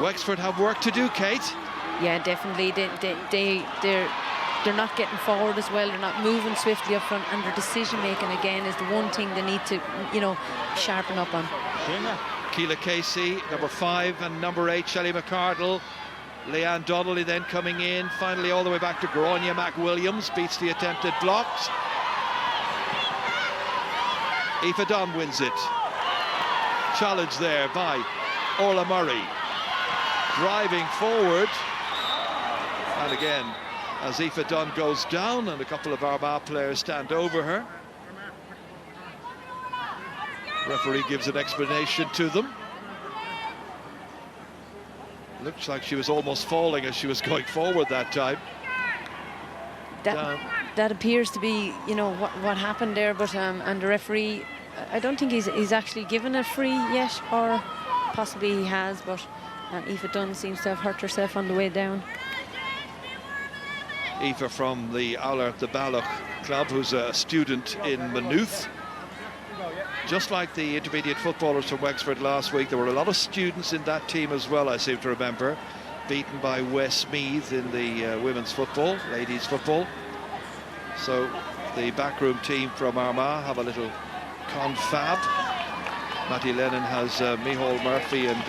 Wexford have work to do, Kate.
Yeah, definitely. They're not getting forward as well. They're not moving swiftly up front, and their decision making again is the one thing they need to, sharpen up on.
Keela Casey, number 5, and number 8, Shelley McCardle. Leanne Donnelly then coming in, finally all the way back to Grania McWilliams, beats the attempted blocks. Aoife Dunn wins it. Challenge there by Orla Murray. Driving forward. And again, as Aoife Dunn goes down and a couple of Armagh players stand over her. Referee gives an explanation to them. Looks like she was almost falling as she was going forward that time.
That appears to be, what happened there, but and the referee, I don't think he's actually given a free yet, or possibly he has, but Aoife Dunn seems to have hurt herself on the way down.
Aoife from the Auler the Balloch club, who's a student in Maynooth. Just like the intermediate footballers from Wexford last week, there were a lot of students in that team as well, I seem to remember. Beaten by Westmeath in the women's football, ladies football. So the backroom team from Armagh have a little confab. Matty Lennon has Micheál Murphy and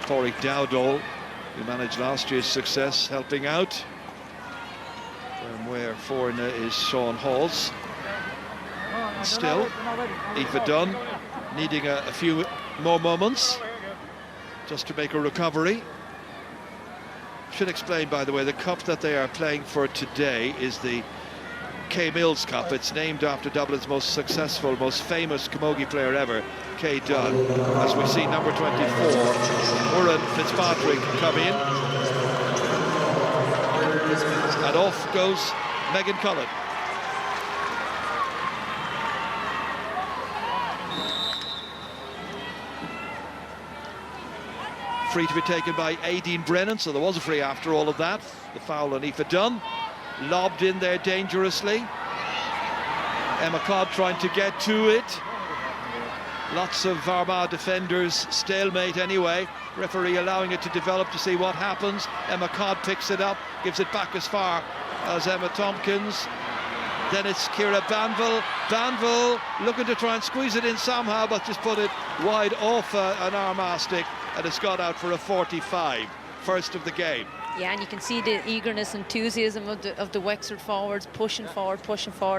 Pádraig Dowdall, who managed last year's success, helping out. Where Forna is Sean Halls. Still, Aoife Dunn needing a few more moments just to make a recovery. Should explain, by the way, the cup that they are playing for today is the Kay Mills Cup. It's named after Dublin's most successful, most famous camogie player ever, Kay Dunn. As we see number 24, Murren Fitzpatrick, come in. And off goes Megan Cullen. Free to be taken by Aideen Brennan, so there was a free after all of that. The foul on Aoife Dunn. Lobbed in there dangerously. Emma Codd trying to get to it. Lots of Armagh defenders, stalemate anyway. Referee allowing it to develop to see what happens. Emma Codd picks it up, gives it back as far as Emma Tompkins. Then it's Ciara Banville. Banville looking to try and squeeze it in somehow, but just put it wide off an Armagh stick, and it's got out for a 45, first of the game.
Yeah, and you can see the eagerness, enthusiasm of the Wexford forwards, pushing forward,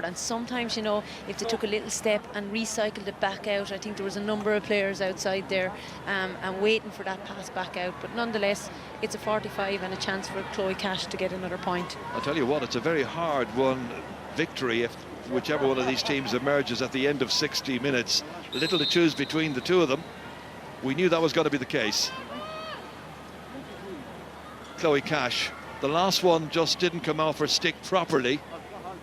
and sometimes, if they took a little step and recycled it back out, I think there was a number of players outside there and waiting for that pass back out, but nonetheless, it's a 45 and a chance for Chloe Cash to get another point.
I'll tell you what, it's a very hard-won victory if whichever one of these teams emerges at the end of 60 minutes. Little to choose between the two of them. We knew that was going to be the case. Chloe Cash, the last one just didn't come off her stick properly.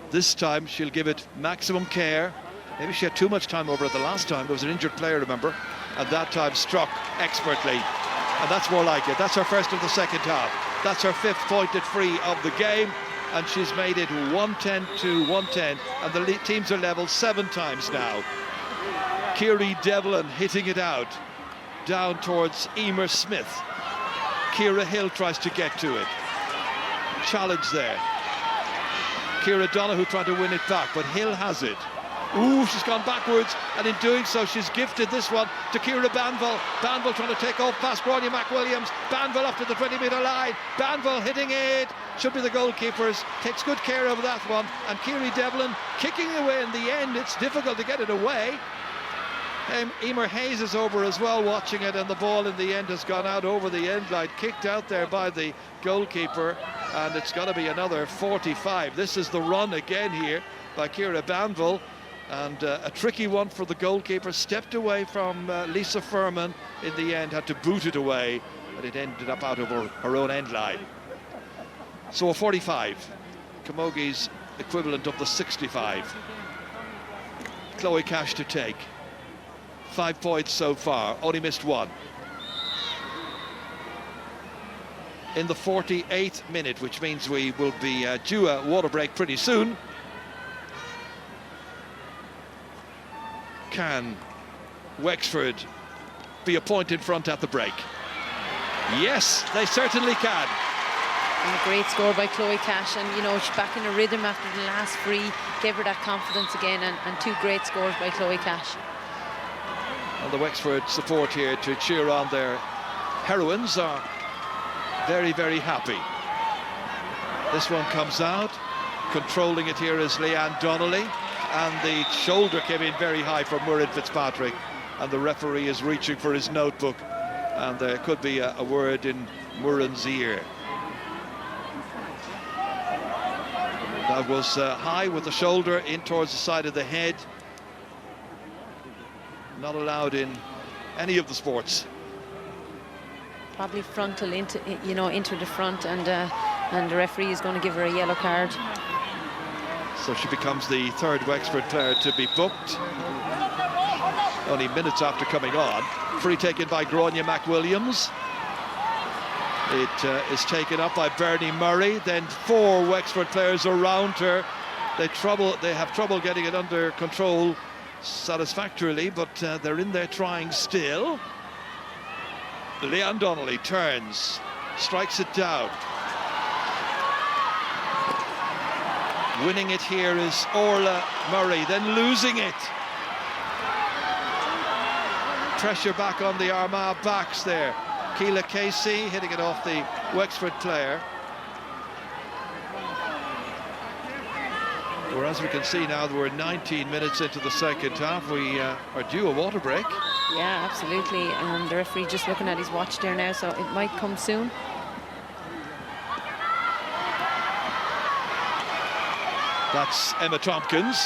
This time she'll give it maximum care, Maybe she had too much time over it the last time. There was an injured player, remember, and that time struck expertly. And that's more like it. That's her first of the second half. That's her 5th pointed free of the game, and she's made it 110 to 110, and the teams are level 7 times now. Kiri Devlin hitting it out down towards Emer Smith. Ciara Hill tries to get to it. Challenge there. Ciara Donahue trying to win it back, but Hill has it. Ooh, she's gone backwards, and in doing so, she's gifted this one to Ciara Banville. Banville trying to take off past Gráinne McWilliams. Banville up to the 20-metre line. Banville hitting it. Should be the goalkeepers. Takes good care of that one. And Kiri Devlin kicking away in the end. It's difficult to get it away. Emer Hayes is over as well, watching it, and the ball in the end has gone out over the end line, kicked out there by the goalkeeper, and it's got to be another 45. This is the run again here by Ciara Banville, and a tricky one for the goalkeeper. Stepped away from Lisa Furman in the end, had to boot it away, and it ended up out of her own end line. So a 45, Camogue's equivalent of the 65. Chloe Cash to take. 5 points so far, only missed 1. In the 48th minute, which means we will be due a water break pretty soon. Can Wexford be a point in front at the break? Yes, they certainly can.
And a great score by Chloe Cash, and you know, she's back in a rhythm after the last free, gave her that confidence again, and 2 great scores by Chloe Cash.
And the Wexford support here to cheer on their heroines are very, very happy. This one comes out. Controlling it here is Leanne Donnelly. And the shoulder came in very high from Murray Fitzpatrick. And the referee is reaching for his notebook. And there could be a word in Murren's ear. That was high with the shoulder in towards the side of the head. Not allowed in any of the sports.
Probably frontal into the front, and the referee is going to give her a yellow card.
So she becomes the 3rd Wexford player to be booked. Only minutes after coming on. Free taken by Gráinne McWilliams. It is taken up by Bernie Murray. Then 4 Wexford players around her. They have trouble getting it under control satisfactorily, but they're in there trying still. Leanne Donnelly turns, strikes it down. Winning it here is Orla Murray, then losing it. Pressure back on the Armagh backs there. Keela Casey hitting it off the Wexford player. Whereas we can see now that we're 19 minutes into the second half, we are due a water break.
Yeah, absolutely. And the referee just looking at his watch there now, so it might come soon.
That's Emma Tompkins.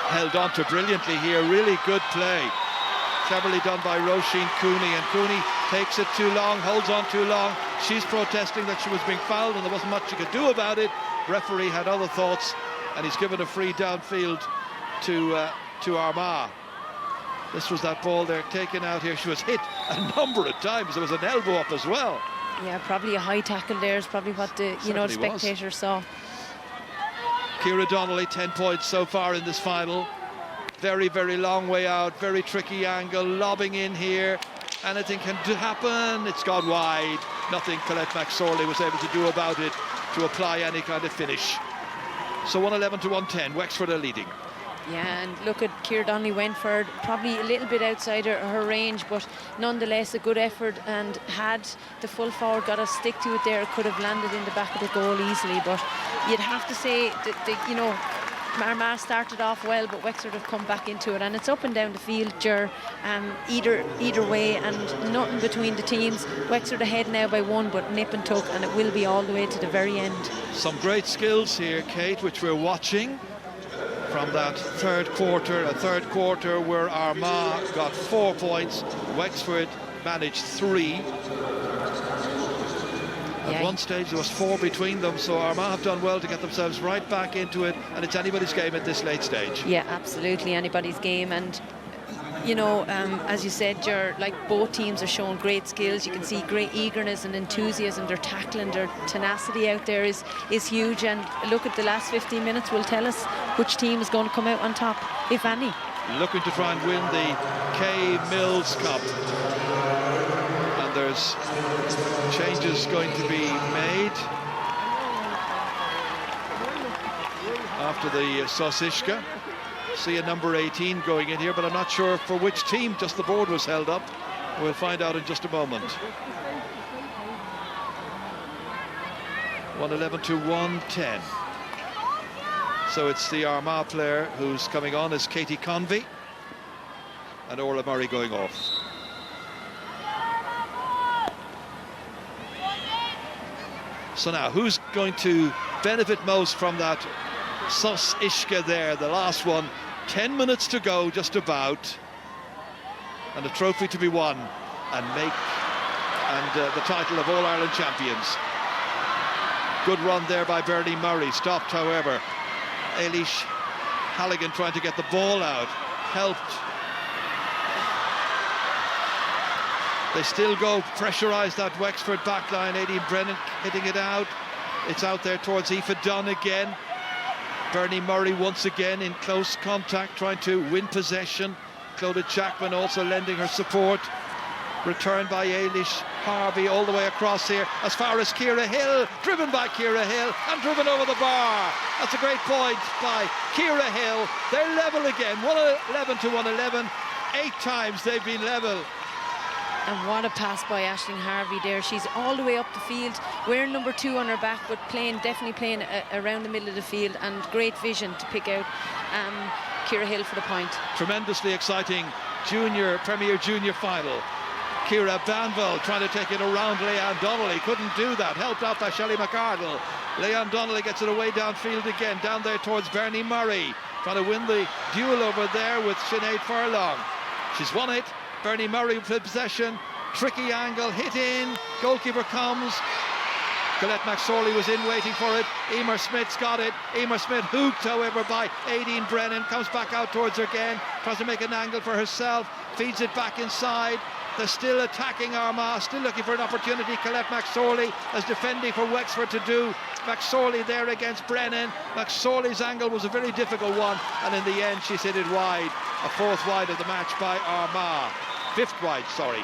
Held on to brilliantly here. Really good play. Cleverly done by Roisin Cooney. And Cooney takes it too long, holds on too long. She's protesting that she was being fouled and there wasn't much she could do about it. Referee had other thoughts, and he's given a free downfield to Armagh. This was that ball there taken out here. She was hit a number of times. There was an elbow up as well.
Yeah, probably a high tackle there is probably what the spectators saw.
Ciara Donnelly, 10 points so far in this final. Very, very long way out, very tricky angle, lobbing in here. Anything can happen. It's gone wide. Nothing Colette McSorley was able to do about it to apply any kind of finish. So 111 to 110, Wexford are leading.
Yeah, and look at Ciara Donnelly went for it, probably a little bit outside her range, but nonetheless a good effort, and had the full forward got a stick to it there, it could have landed in the back of the goal easily. But you'd have to say that Armagh started off well, but Wexford have come back into it, and it's up and down the field, either way, and nothing between the teams. Wexford ahead now by 1, but nip and tuck, and it will be all the way to the very end.
Some great skills here, Kate, which we're watching from that third quarter, a third quarter where Armagh got 4 points, Wexford managed 3. At one stage there was 4 between them, so Armagh have done well to get themselves right back into it, and it's anybody's game at this late stage.
Yeah, absolutely anybody's game. And you know, as you said, Ger, like both teams are showing great skills. You can see great eagerness and enthusiasm. Their tackling, their tenacity out there is huge. And look at the last 15 minutes will tell us which team is going to come out on top, if any.
Looking to try and win the K Mills Cup. And there's changes going to be made after the Sosishka. See a number 18 going in here, but I'm not sure for which team. Just the board was held up. We'll find out in just a moment. 111 to 110. So it's the Armagh player who's coming on as Katie Convey, and Orla Murray going off. So now, who's going to benefit most from that Sos Ishka there, the last one? 10 minutes to go, just about, and a trophy to be won, and the title of All-Ireland champions. Good run there by Bernie Murray, stopped however. Eilish Halligan trying to get the ball out, helped. They still go, pressurised that Wexford backline. Aideen Brennan hitting it out. It's out there towards Aoife Dunn again. Bernie Murray once again in close contact, trying to win possession. Clodagh Jackman also lending her support. Returned by Eilish Harvey all the way across here, as far as Ciara Hill, driven by Ciara Hill and driven over the bar. That's a great point by Ciara Hill. They're level again, 111 to 111. 8 times they've been level.
And what a pass by Aisling Harvey there. She's all the way up the field, wearing number 2 on her back, but definitely playing around the middle of the field, and great vision to pick out Ciara Hill for the point. Tremendously exciting Premier Junior final. Ciara Banville trying to take it around Leanne Donnelly, couldn't do that, helped out by Shelley McArdle. Leanne Donnelly gets it away downfield again, down there towards Bernie Murray, trying to win the duel over there with Sinead Furlong. She's won it. Bernie Murray with possession, tricky angle, hit in, goalkeeper comes. Colette McSorley was in waiting for it. Emer Smith's got it. Emer Smith hooked, however, by Aideen Brennan, comes back out towards her again, tries to make an angle for herself, feeds it back inside. They're still attacking Armagh, still looking for an opportunity. Colette McSorley is defending for Wexford to do. McSorley there against Brennan. McSorley's angle was a very difficult one, and in the end she's hit it wide. A 4th wide of the match by Armagh. 5th wide, sorry.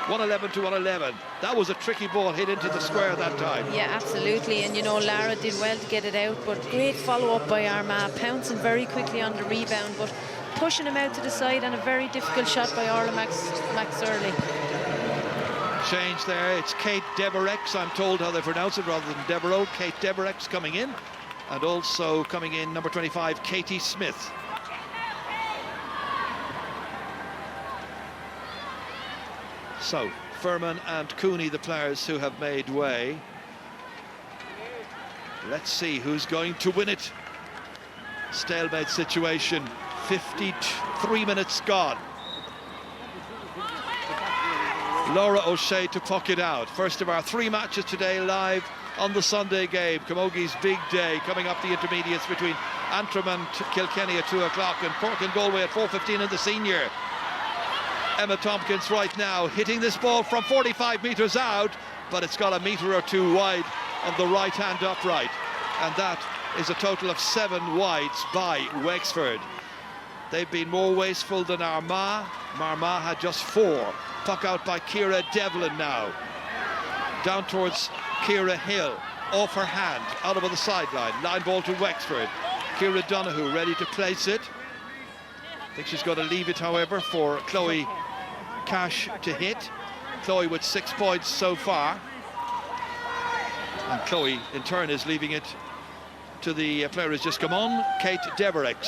111 to 111. That was a tricky ball hit into the square that time. Yeah, absolutely. And you know, Lara did well to get it out, but great follow-up by Armagh, pouncing very quickly on the rebound, but pushing him out to the side, and a very difficult shot by Orla McSorley. Change there. It's Kate Deverex, I'm told how they pronounce it rather than Devereux. Kate Deverex coming in, and also coming in number 25, Katie Smith. So, Furman and Cooney, the players who have made way. Let's see who's going to win it. Stalemate situation, 53 minutes gone. Laura O'Shea to puck it out. First of our 3 matches today live on the Sunday game. Camogie's big day coming up the intermediates between Antrim and Kilkenny at 2 o'clock, and Cork and Galway at 4:15 in the senior. Emma Tompkins right now hitting this ball from 45 metres out, but it's got a metre or 2 wide on the right hand upright, and that is a total of 7 wides by Wexford. They've been more wasteful than Armagh. Armagh had just 4. Puck out by Ciara Devlin now. Down towards Ciara Hill. Off her hand, out over the sideline. Line ball to Wexford. Ciara Donoghue ready to place it. I think she's going to leave it, however, for Chloe Cash to hit. Chloe with 6 points so far. And Chloe, in turn, is leaving it to the player who's just come on, Kate Deverex.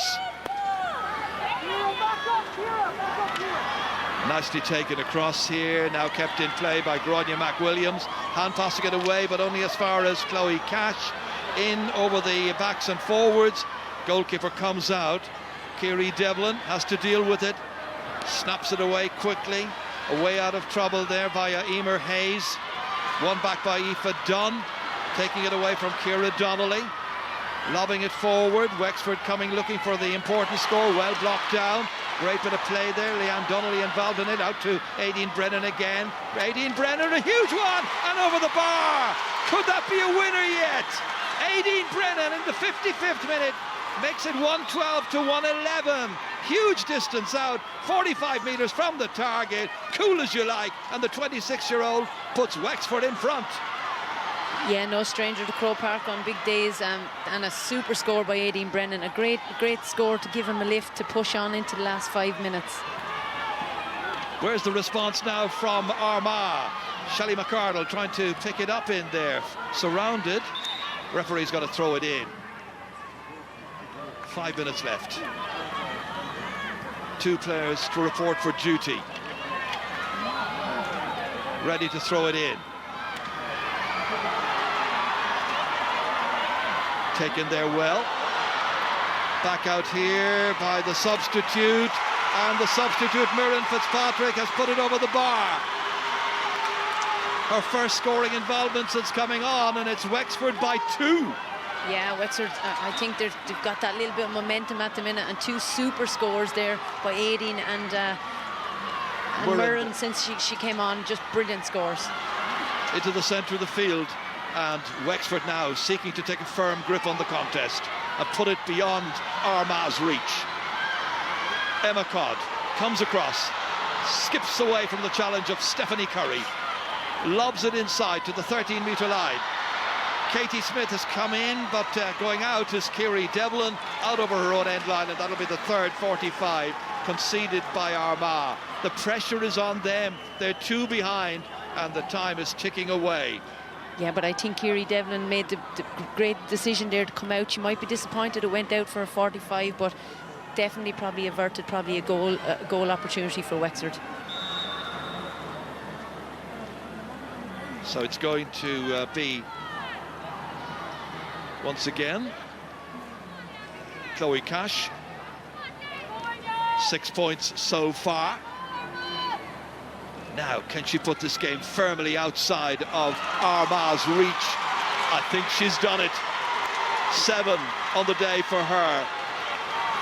Nicely taken across here, now kept in play by Gráinne McWilliams. Hand passing it away, but only as far as Chloe Cash. In over the backs and forwards. Goalkeeper comes out. Ciara Devlin has to deal with it. Snaps it away quickly. Away out of trouble there via Emer Hayes.
Won back by Aoife Dunn, taking it away from Ciara Donnelly. Lobbing it forward, Wexford coming looking for the important score, well blocked down. Great bit of play there, Leanne Donnelly involved in it, out to Aideen Brennan again. Aideen Brennan, a huge one, and over the bar. Could that be a winner yet? Aideen Brennan in the 55th minute makes it 112 to 111. Huge distance out, 45 metres from the target, cool as you like, and the 26-year-old puts Wexford in front.
Yeah, no stranger to Croke Park on big days, and a super score by Aideen Brennan. A great score to give him a lift to push on into the last 5 minutes.
Where's the response now from Armagh? Shelley McCardle trying to pick it up in there. Surrounded. Referee's got to throw it in. 5 minutes left. 2 players to report for duty. Ready to throw it in. Taken there well. Back out here by the substitute, and the substitute Muireann Fitzpatrick has put it over the bar. Her first scoring involvement since coming on, and it's Wexford by 2.
Yeah, Wexford, I think they've got that little bit of momentum at the minute, and 2 super scores there by Aideen and Muireann since she came on. Just brilliant scores.
Into the centre of the field. And Wexford now seeking to take a firm grip on the contest and put it beyond Armagh's reach. Emma Codd comes across, skips away from the challenge of Stephanie Curry, lobs it inside to the 13-metre line. Katie Smith has come in, but going out is Kiri Devlin, out over her own end line, and that'll be the third 45 conceded by Armagh. The pressure is on them, they're 2 behind, and the time is ticking away.
Yeah, but I think Kiri Devlin made the great decision there to come out. She might be disappointed it went out for a 45, but definitely probably averted a goal opportunity for Wexford.
So it's going to be, once again, Chloe Cash. 6 points so far. Now, can she put this game firmly outside of Armagh's reach? I think she's done it. 7 on the day for her.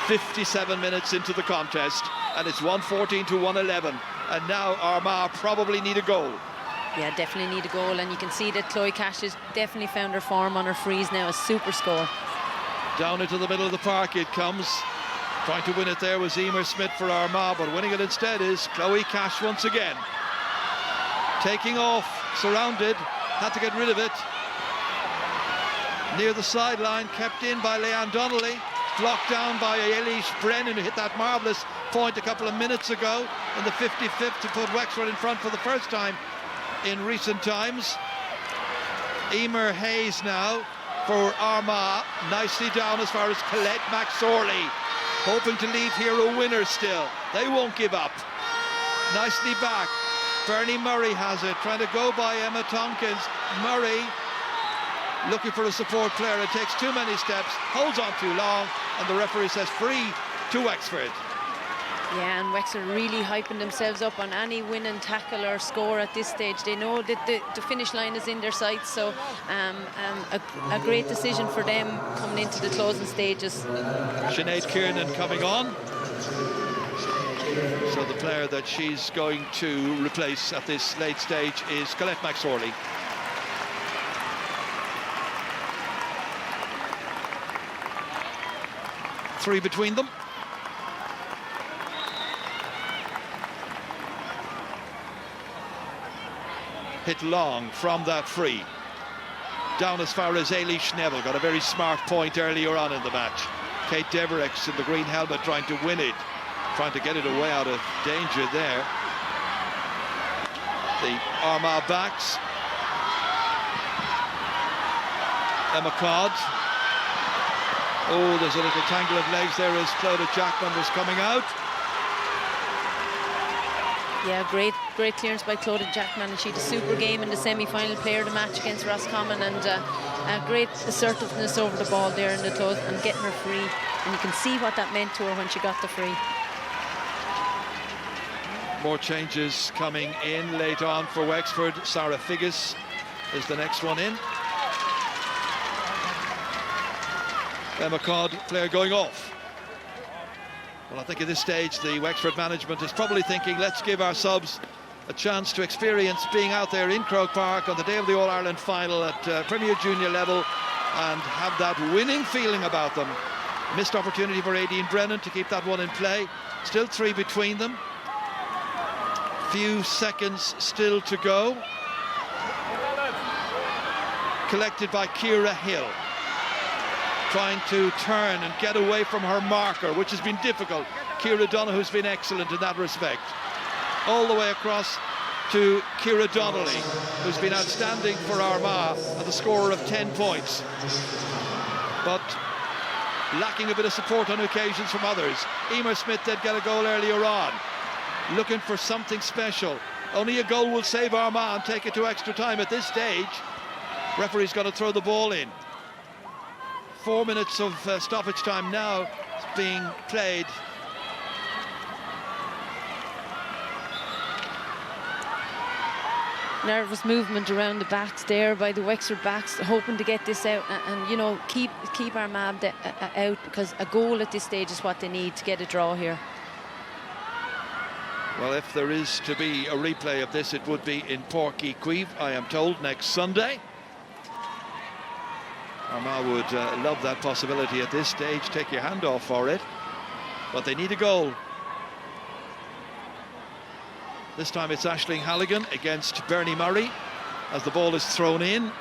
57 minutes into the contest, and it's 114 to 111. And now Armagh probably need a goal.
Yeah, definitely need a goal, and you can see that Chloe Cash has definitely found her form on her frees now. A super score.
Down into the middle of the park it comes. Trying to win it there was Emer Smith for Armagh, but winning it instead is Chloe Cash once again. Taking off, surrounded, had to get rid of it. Near the sideline, kept in by Leanne Donnelly, blocked down by Eilish Brennan, who hit that marvellous point a couple of minutes ago in the 55th to put Wexford in front for the first time in recent times. Emer Hayes now for Armagh, nicely down as far as Colette McSorley, hoping to leave here a winner still. They won't give up. Nicely back. Bernie Murray has it, trying to go by Emma Tompkins. Murray looking for a support player. It takes too many steps, holds on too long, and the referee says free to Wexford.
Yeah, and Wexford really hyping themselves up on any win and tackle or score at this stage. They know that the finish line is in their sights, so a great decision for them coming into the closing stages.
Sinead Kiernan coming on. So the player that she's going to replace at this late stage is Colette McSorley. Three between them. Hit long from that free. Down as far as Eilish Neville. Got a very smart point earlier on in the match. Kate Deverex in the green helmet trying to win it. Trying to get it away out of danger there. The Armagh backs. Emma Codd. Oh, there's a little tangle of legs there as Clodagh Jackman was coming out.
Yeah, great clearance by Clodagh Jackman, and she had a super game in the semi-final, player of the match against Roscommon, and a great assertiveness over the ball there in the close and getting her free. And you can see what that meant to her when she got the free.
More changes coming in late on for Wexford. Sarah Figgis is the next one in. Emma Codd, player going off. Well, I think at this stage the Wexford management is probably thinking, let's give our subs a chance to experience being out there in Croke Park on the day of the All-Ireland final at Premier Junior level and have that winning feeling about them. Missed opportunity for Aideen Brennan to keep that one in play. Still 3 between them. Few seconds still to go. Collected by Ciara Hill, trying to turn and get away from her marker, which has been difficult. Ciara Donaghu's been excellent in that respect. All the way across to Ciara Donnelly, who's been outstanding for Armagh as a scorer of 10 points. But lacking a bit of support on occasions from others. Emer Smith did get a goal earlier on. Looking for something special. Only a goal will save Armagh and take it to extra time at this stage. Referee's got to throw the ball in. 4 minutes of stoppage time now being played.
Nervous movement around the backs there by the Wexford backs, hoping to get this out and you know, keep Armagh out, because a goal at this stage is what they need to get a draw here.
Well, if there is to be a replay of this, it would be in Páirc Uí Chaoimh, I am told, next Sunday. Armagh would love that possibility at this stage. Take your hand off for it. But they need a goal. This time it's Aisling Halligan against Bernie Murray as the ball is thrown in.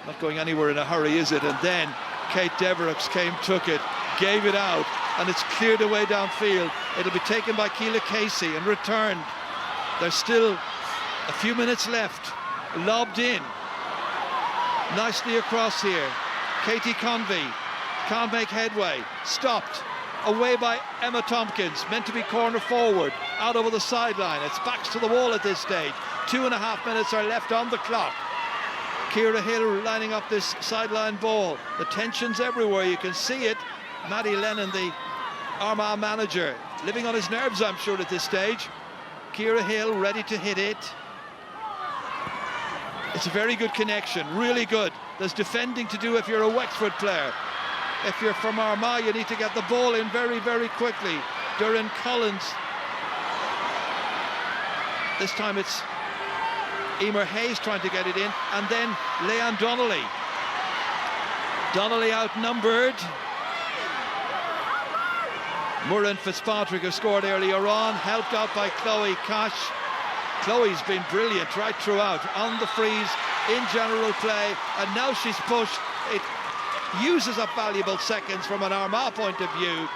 Not going anywhere in a hurry, is it? And then Kate Devereux took it, gave it out, and it's cleared away downfield. It'll be taken by Keela Casey and returned. There's still a few minutes left. Lobbed in. Nicely across here. Katie Convey can't make headway. Stopped. Away by Emma Tompkins. Meant to be corner forward. Out over the sideline. It's backs to the wall at this stage. 2.5 minutes are left on the clock. Ciara Hill lining up this sideline ball. The tension's everywhere. You can see it. Matty Lennon, the Armagh manager, living on his nerves, I'm sure, at this stage. Ciara Hill ready to hit it. It's a very good connection, really good. There's defending to do if you're a Wexford player. If you're from Armagh, you need to get the ball in very, very quickly. Duran Collins. This time it's Emer Hayes trying to get it in, and then Leanne Donnelly. Donnelly outnumbered. Muireann Fitzpatrick, who scored earlier on, helped out by Chloe Cash. Chloe's been brilliant right throughout, on the freeze, in general play, and now she's pushed. It uses up valuable seconds from an Armagh point of view.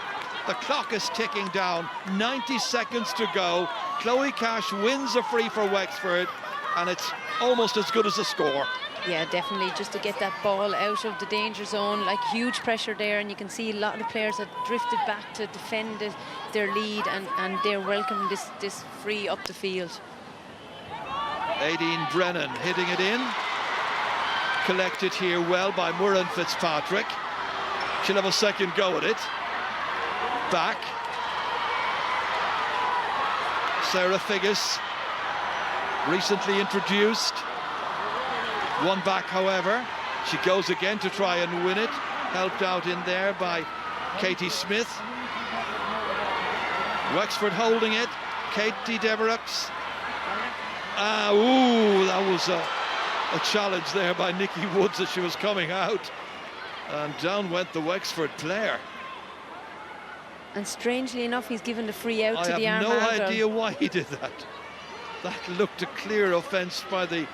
The clock is ticking down, 90 seconds to go. Chloe Cash wins a free for Wexford, and it's almost as good as a score.
Yeah, definitely, just to get that ball out of the danger zone, like huge pressure there, and you can see a lot of the players have drifted back to defend their lead, and they're welcoming this free up the field.
Aideen Brennan hitting it in. Collected here well by Muireann Fitzpatrick. She'll have a second go at it. Back. Sarah Figgis, recently introduced. One back, however. She goes again to try and win it. Helped out in there by Katie Smith. Wexford holding it. Katie Devereux. That was a challenge there by Nikki Woods as she was coming out. And down went the Wexford player.
And strangely enough, he's given the free out to the Armagh.
I have no idea why he did that. That looked a clear offence by the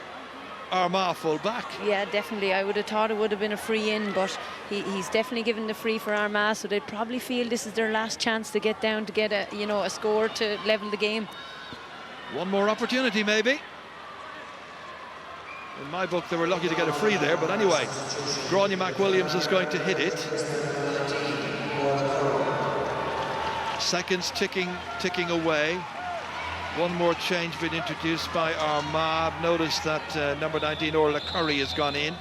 Armagh full-back.
Yeah, definitely. I would have thought it would have been a free in, but he's definitely given the free for Armagh, so they probably feel this is their last chance to get down, to get a score to level the game.
One more opportunity, maybe. In my book, they were lucky to get a free there, but anyway, Gráinne McWilliams is going to hit it. Seconds ticking away. One more change been introduced by Armagh. I've noticed that number 19, Orla Curry, has gone in.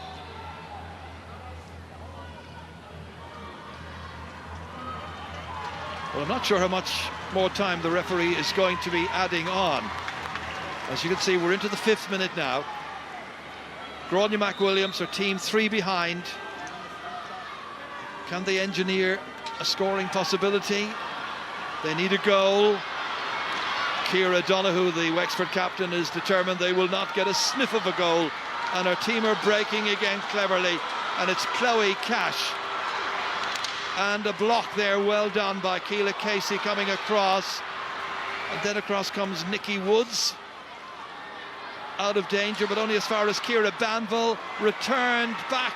Well, I'm not sure how much more time the referee is going to be adding on. As you can see, we're into the 5th minute now. Gráinne McWilliams, her team 3 behind. Can they engineer a scoring possibility? They need a goal. Ciara Donoghue, the Wexford captain, is determined they will not get a sniff of a goal, and her team are breaking again cleverly, and it's Chloe Cash. And a block there, well done by Keela Casey coming across, and then across comes Nikki Woods, out of danger but only as far as Ciara Banville, returned back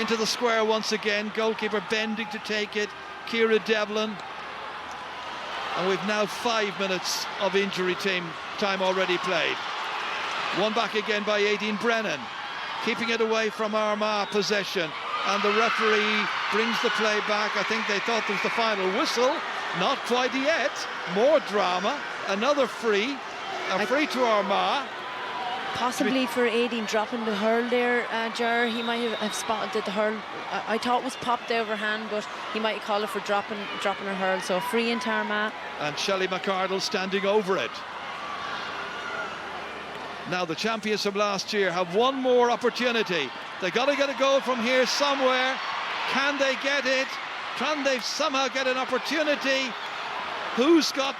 into the square once again, goalkeeper bending to take it, Ciara Devlin. And we've now 5 minutes of injury time already played. One back again by Aideen Brennan, keeping it away from Armagh possession. And the referee brings the play back. I think they thought there was the final whistle. Not quite yet. More drama. Another free. A free to Armagh.
Possibly for Aideen dropping the hurl there, Ger. He might have spotted that the hurl, I thought was popped overhand, but he might call it for dropping her hurl. So free into Armagh. And
Shelley McArdle standing over it. Now the champions from last year have one more opportunity. They got to get a goal from here somewhere. Can they get it? Can they somehow get an opportunity? Who's got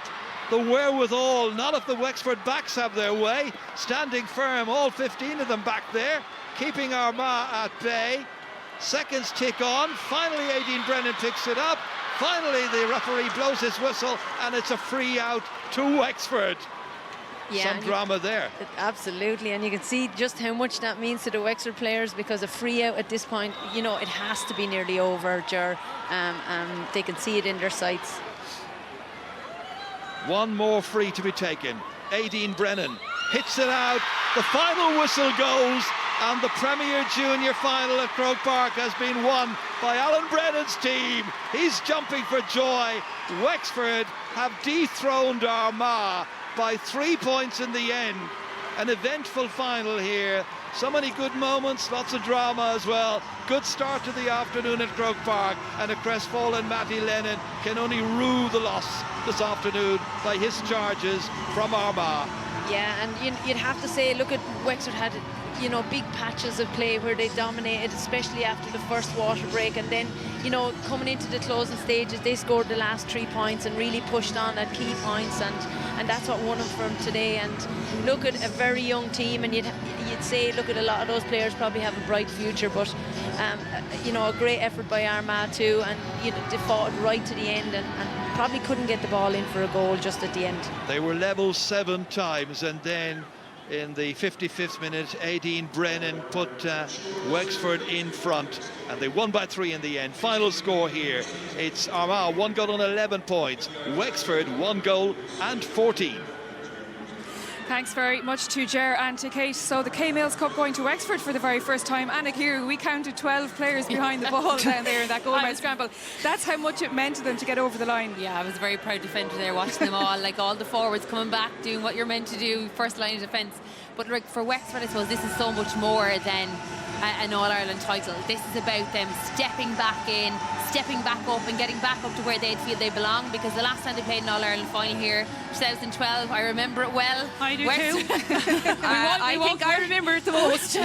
the wherewithal? Not if the Wexford backs have their way. Standing firm, all 15 of them back there, keeping Armagh at bay. Seconds tick on. Finally Aideen Brennan picks it up. Finally the referee blows his whistle, and it's a free out to Wexford.
Yeah,
some drama there.
Absolutely, and you can see just how much that means to the Wexford players, because a free out at this point, you know, it has to be nearly over, Ger. They can see it in their sights.
One more free to be taken. Aideen Brennan hits it out. The final whistle goes, and the Premier Junior final at Croke Park has been won by Alan Brennan's team. He's jumping for joy. Wexford have dethroned Armagh by 3 points in the end. An eventful final here. So many good moments, lots of drama as well. Good start to the afternoon at Croke Park, and a crestfallen Matty Lennon can only rue the loss this afternoon by his charges from Armagh.
Yeah, and you'd have to say, look at Wexford had, you know, big patches of play where they dominated, especially after the first water break, and then, you know, coming into the closing stages, they scored the last 3 points and really pushed on at key points, and that's what won them from today. And look at a very young team, and you'd say, look at a lot of those players probably have a bright future, but you know, a great effort by Armagh too, and you know, they fought right to the end, and probably couldn't get the ball in for a goal just at the end.
They were level 7 times, and then in the 55th minute, Aideen Brennan put Wexford in front, and they won by 3 in the end. Final score here, it's Armagh 1 goal and 11 points, Wexford 1 goal and 14.
Thanks very much to Ger and to Kate. So the K-Mails Cup going to Wexford for the very first time. Anna here, we counted 12 players behind the ball down there in that goal-bound scramble. That's how much it meant to them to get over the line.
Yeah, I was a very proud defender there, watching them all, like all the forwards coming back, doing what you're meant to do, first line of defence. But like for Wexford, I suppose this is so much more than an All-Ireland title. This is about them stepping back in, stepping back up and getting back up to where they'd feel they belong, because the last time they played an All-Ireland final here, 2012, I remember it well.
I do too.
I think I remember it the most.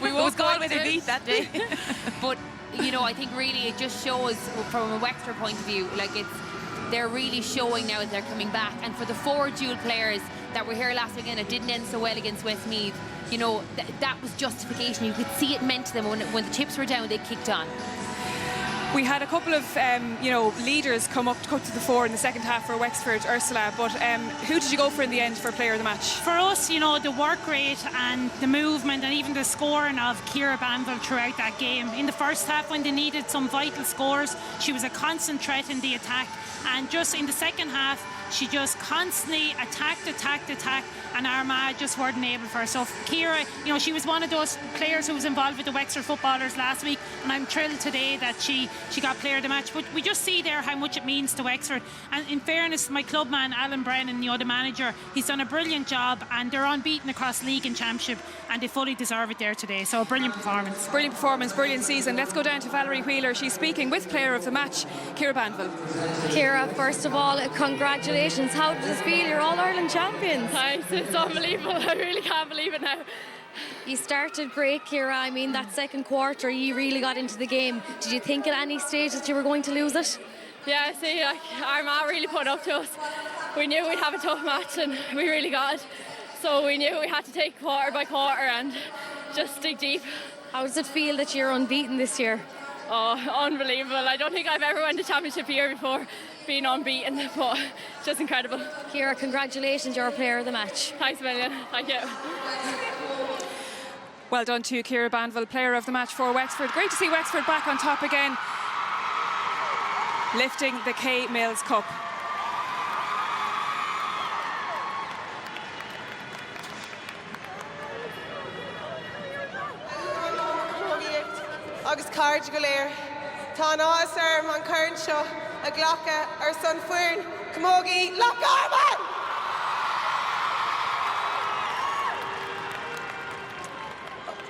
We won't go with a beat that day. But, you know, I think really it just shows from a Wexford point of view, like they're really showing now that they're coming back. And for the 4 dual players that were here last weekend, it didn't end so well against Westmeath, you know, that was justification. You could see it meant to them when the chips were down, they kicked on.
We had a couple of, you know, leaders come to the fore in the second half for Wexford, Ursula, but who did you go for in the end for player of the match?
For us, you know, the work rate and the movement and even the scoring of Ciara Banville throughout that game. In the first half, when they needed some vital scores, she was a constant threat in the attack, and just in the second half, she just constantly attacked, and Armagh just weren't able for her. So Ciara, you know, she was one of those players who was involved with the Wexford footballers last week, and I'm thrilled today that she got player of the match. But we just see there how much it means to Wexford. And in fairness, my clubman Alan Brennan, you know, the manager, he's done a brilliant job, and they're unbeaten across league and championship, and they fully deserve it there today. So a brilliant performance.
Brilliant performance, brilliant season. Let's go down to Valerie Wheeler. She's speaking with player of the match, Ciara Banville.
Ciara, first of all, congratulations. How does it feel? You're All-Ireland champions.
Thanks, it's unbelievable. I really can't believe it now.
You started great, Ciara. I mean, that second quarter, you really got into the game. Did you think at any stage that you were going to lose it?
Yeah, see, Armagh really put up to us. We knew we'd have a tough match and we really got it. So we knew we had to take quarter by quarter and just dig deep.
How does it feel that you're unbeaten this year?
Oh, unbelievable. I don't think I've ever won the championship year before being unbeaten, but just incredible.
Ciara, congratulations, you're a player of the match.
Thanks a million. Thank you.
Well done to Ciara Banville, player of the match for Wexford. Great to see Wexford back on top again, lifting the K Mills Cup.
Agus card go léir. Tá áras arm an cairn seo a ghlacha ar son fuairn Camogie Loch Armagh!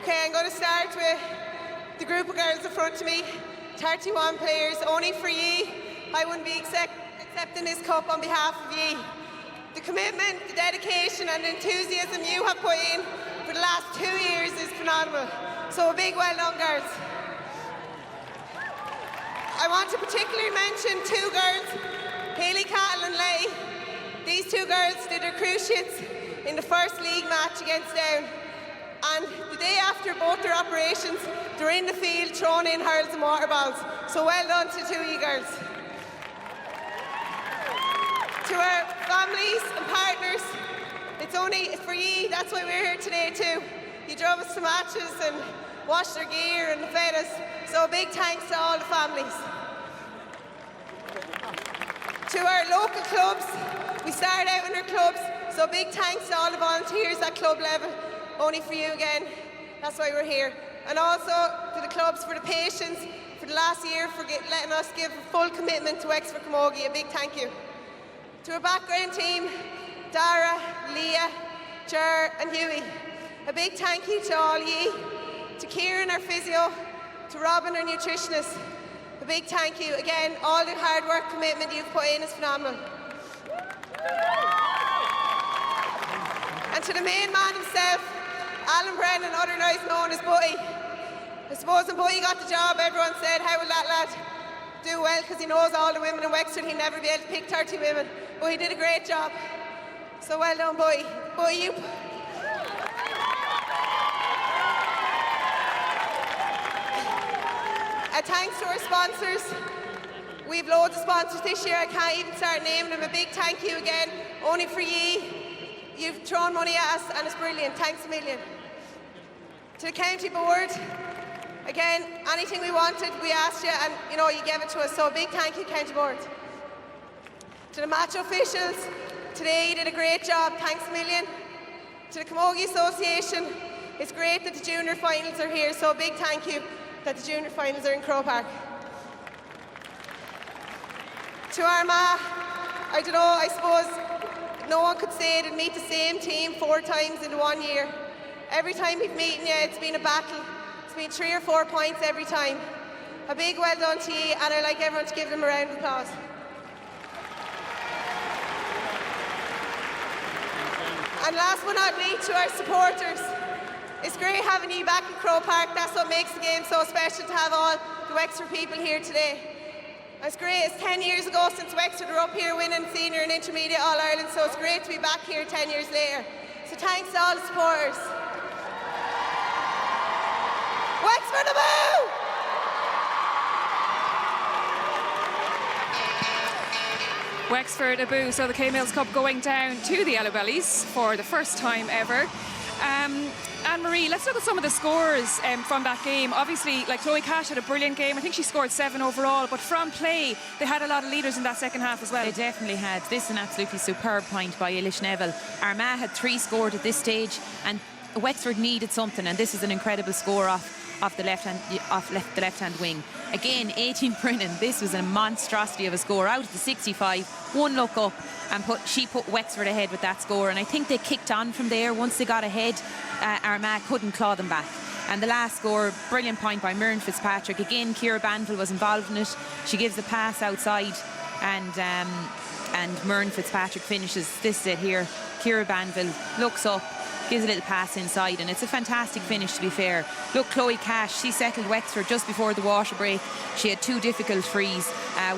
Okay, I'm going to start with the group of girls in front of me. 31 players, only for ye. I wouldn't be accepting this cup on behalf of ye. The commitment, the dedication and the enthusiasm you have put in for the last 2 years is phenomenal. So a big well done, girls. I want to particularly mention 2 girls, Hayley Cattle and Leigh. These 2 girls did their cruciates in the first league match against Down. And the day after both their operations, they're in the field throwing in hurls and water balls. So well done to 2 of you girls. To our families and partners, it's only for ye, that's why we're here today too. You drove us to matches and washed our gear and fed us. So a big thanks to all the families. To our local clubs, we started out in our clubs, so big thanks to all the volunteers at club level. Only for you again, that's why we're here. And also to the clubs for the patience for the last year, for letting us give full commitment to Wexford Camogie. A big thank you. To our background team, Dara, Leah, Ger and Hughie. A big thank you to all ye. To Kieran, our physio, to Robin, our nutritionist. A big thank you. Again, all the hard work, commitment you've put in is phenomenal. And to the main man himself, Alan Brennan, otherwise known as Butty. I suppose when Butty got the job, everyone said, how will that lad do well, because he knows all the women in Wexford, he'd never be able to pick 30 women. But he did a great job. So well done, Butty. Butty, you... Thanks to our sponsors. We've loads of sponsors this year. I can't even start naming them. A big thank you again. Only for ye. You've thrown money at us and it's brilliant. Thanks a million. To the county board, again, anything we wanted, we asked you and you gave it to us. So a big thank you, county board. To the match officials, today you did a great job. Thanks a million. To the Camogie Association, it's great that the junior finals are here. So a big thank you that the junior finals are in Croke Park. To Armagh, I don't know, I suppose no one could say they'd meet the same team 4 times in 1 year. Every time we've meeting you, it's been a battle. It's been 3 or 4 points every time. A big well done to you, and I'd like everyone to give them a round of applause. And last but not least, to our supporters. It's great having you back in Croke Park. That's what makes the game so special, to have all the Wexford people here today. It's great. It's 10 years ago since Wexford were up here winning senior and intermediate All-Ireland, so it's great to be back here 10 years later. So thanks to all the supporters. Wexford aboo!
Wexford aboo. So the K Mills Cup going down to the Yellow Bellies for the first time ever. Anne-Marie, let's look at some of the scores from that game. Obviously, like Chloe Cash had a brilliant game. I think she scored 7 overall, but from play, they had a lot of leaders in that second half as well.
They definitely had. This is an absolutely superb point by Eilish Neville. Armagh had 3 scored at this stage, and Wexford needed something, and this is an incredible score off the left-hand wing. Again, 18 Brennan. This was a monstrosity of a score. Out of the 65, 1 look up, and she put Wexford ahead with that score. And I think they kicked on from there. Once they got ahead, Armagh couldn't claw them back. And the last score, brilliant point by Myrne Fitzpatrick. Again, Ciara Banville was involved in it. She gives the pass outside, and Myrne Fitzpatrick finishes. This is it here. Ciara Banville looks up, gives a little pass inside, and it's a fantastic finish, to be fair. Look, Chloe Cash, she settled Wexford just before the water break. She had 2 difficult frees.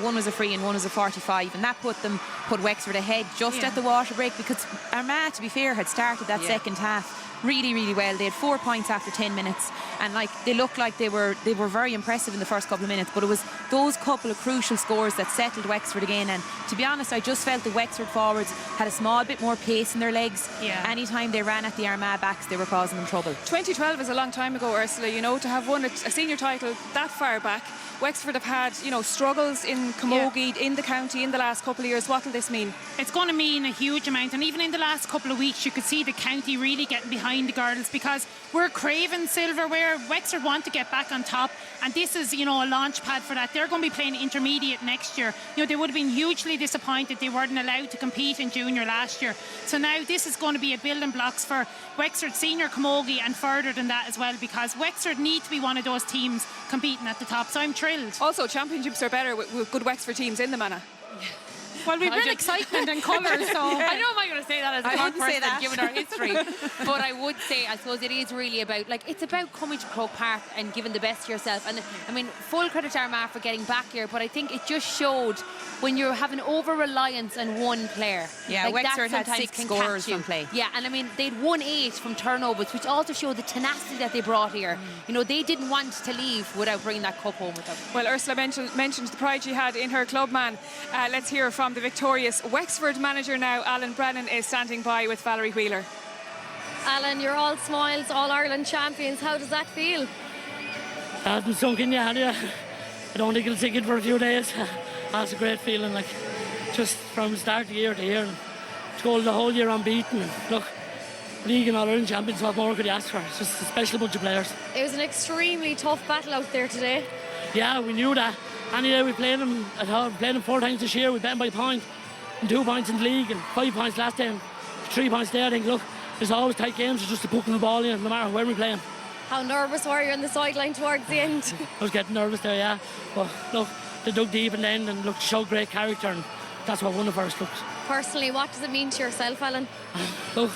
One was a free and one was a 45, and that put Wexford ahead just at the water break, because Armagh, to be fair, had started that second half really, really well. They had 4 points after 10 minutes, and they looked like they were very impressive in the first couple of minutes, but it was those couple of crucial scores that settled Wexford again. And to be honest, I just felt the Wexford forwards had a small bit more pace in their legs. Anytime they ran at the Armagh backs, they were causing them trouble.
2012 is a long time ago, Ursula, you know, to have won a senior title that far back. Wexford have had, you know, struggles in Camogie, in the county in the last couple of years. What will this mean?
It's going to mean a huge amount, and even in the last couple of weeks you could see the county really getting behind the girls, because we're craving silverware. Wexford want to get back on top, and this is, you know, a launch pad for that. They're going to be playing intermediate next year. You know, they would have been hugely disappointed they weren't allowed to compete in junior last year. So now this is going to be a building blocks for Wexford senior Camogie and further than that as well, because Wexford need to be one of those teams competing at the top. So I'm thrilled.
Also, championships are better with good Wexford teams in the manor.
Well, we've been excitement and colour, so...
I know I'm not going to say that as a Cork person, given our history,
but I would say, I suppose it is really about, like, it's about coming to Croke Park and giving the best to yourself. And I mean, full credit to Armagh for getting back here, but I think it just showed when you're having over-reliance on one player.
Yeah,
like
Wexford
that
had 6 scorers from play.
Yeah, and I mean, they'd won 8 from turnovers, which also showed the tenacity that they brought here. You know, they didn't want to leave without bringing that cup home with them.
Well, Ursula mentioned the pride she had in her club man. Let's hear from the victorious Wexford manager now. Alan Brennan is standing by with Valerie Wheeler.
Alan, you're all smiles, All-Ireland champions. How does that feel?
Hasn't sunk in yet, yeah. I don't think it'll sink in for a few days. That's a great feeling, like, just from start of year to year. To go the whole year unbeaten. Look, league and All-Ireland champions, what more could you ask for? It's just a special bunch of players.
It was an extremely tough battle out there today.
Yeah, we knew that. Any day we played them, I thought we played them 4 times this year. We beat them by a point, and 2 points in the league, and 5 points last time, 3 points there. I think, look, there's always tight games. It's just a puck in the ball in, no matter where we play them.
How nervous were you on the sideline towards the end?
I was getting nervous there, yeah. But look, they dug deep in the end and looked, showed great character, and that's what won the first. Look.
Personally, what does it mean to yourself, Alan?
Look,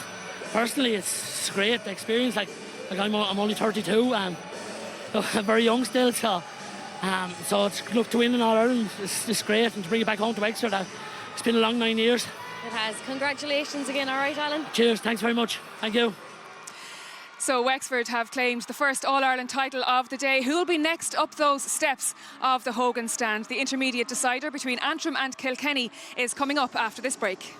personally, it's great experience. Like I'm only 32, and look, I'm very young still, so it's, look, to win in All-Ireland it's great, and to bring it back home to Wexford. It's been a long 9 years.
It has. Congratulations again, all right, Alan?
Cheers, thanks very much. Thank you.
So Wexford have claimed the first All-Ireland title of the day. Who will be next up those steps of the Hogan stand? The intermediate decider between Antrim and Kilkenny is coming up after this break.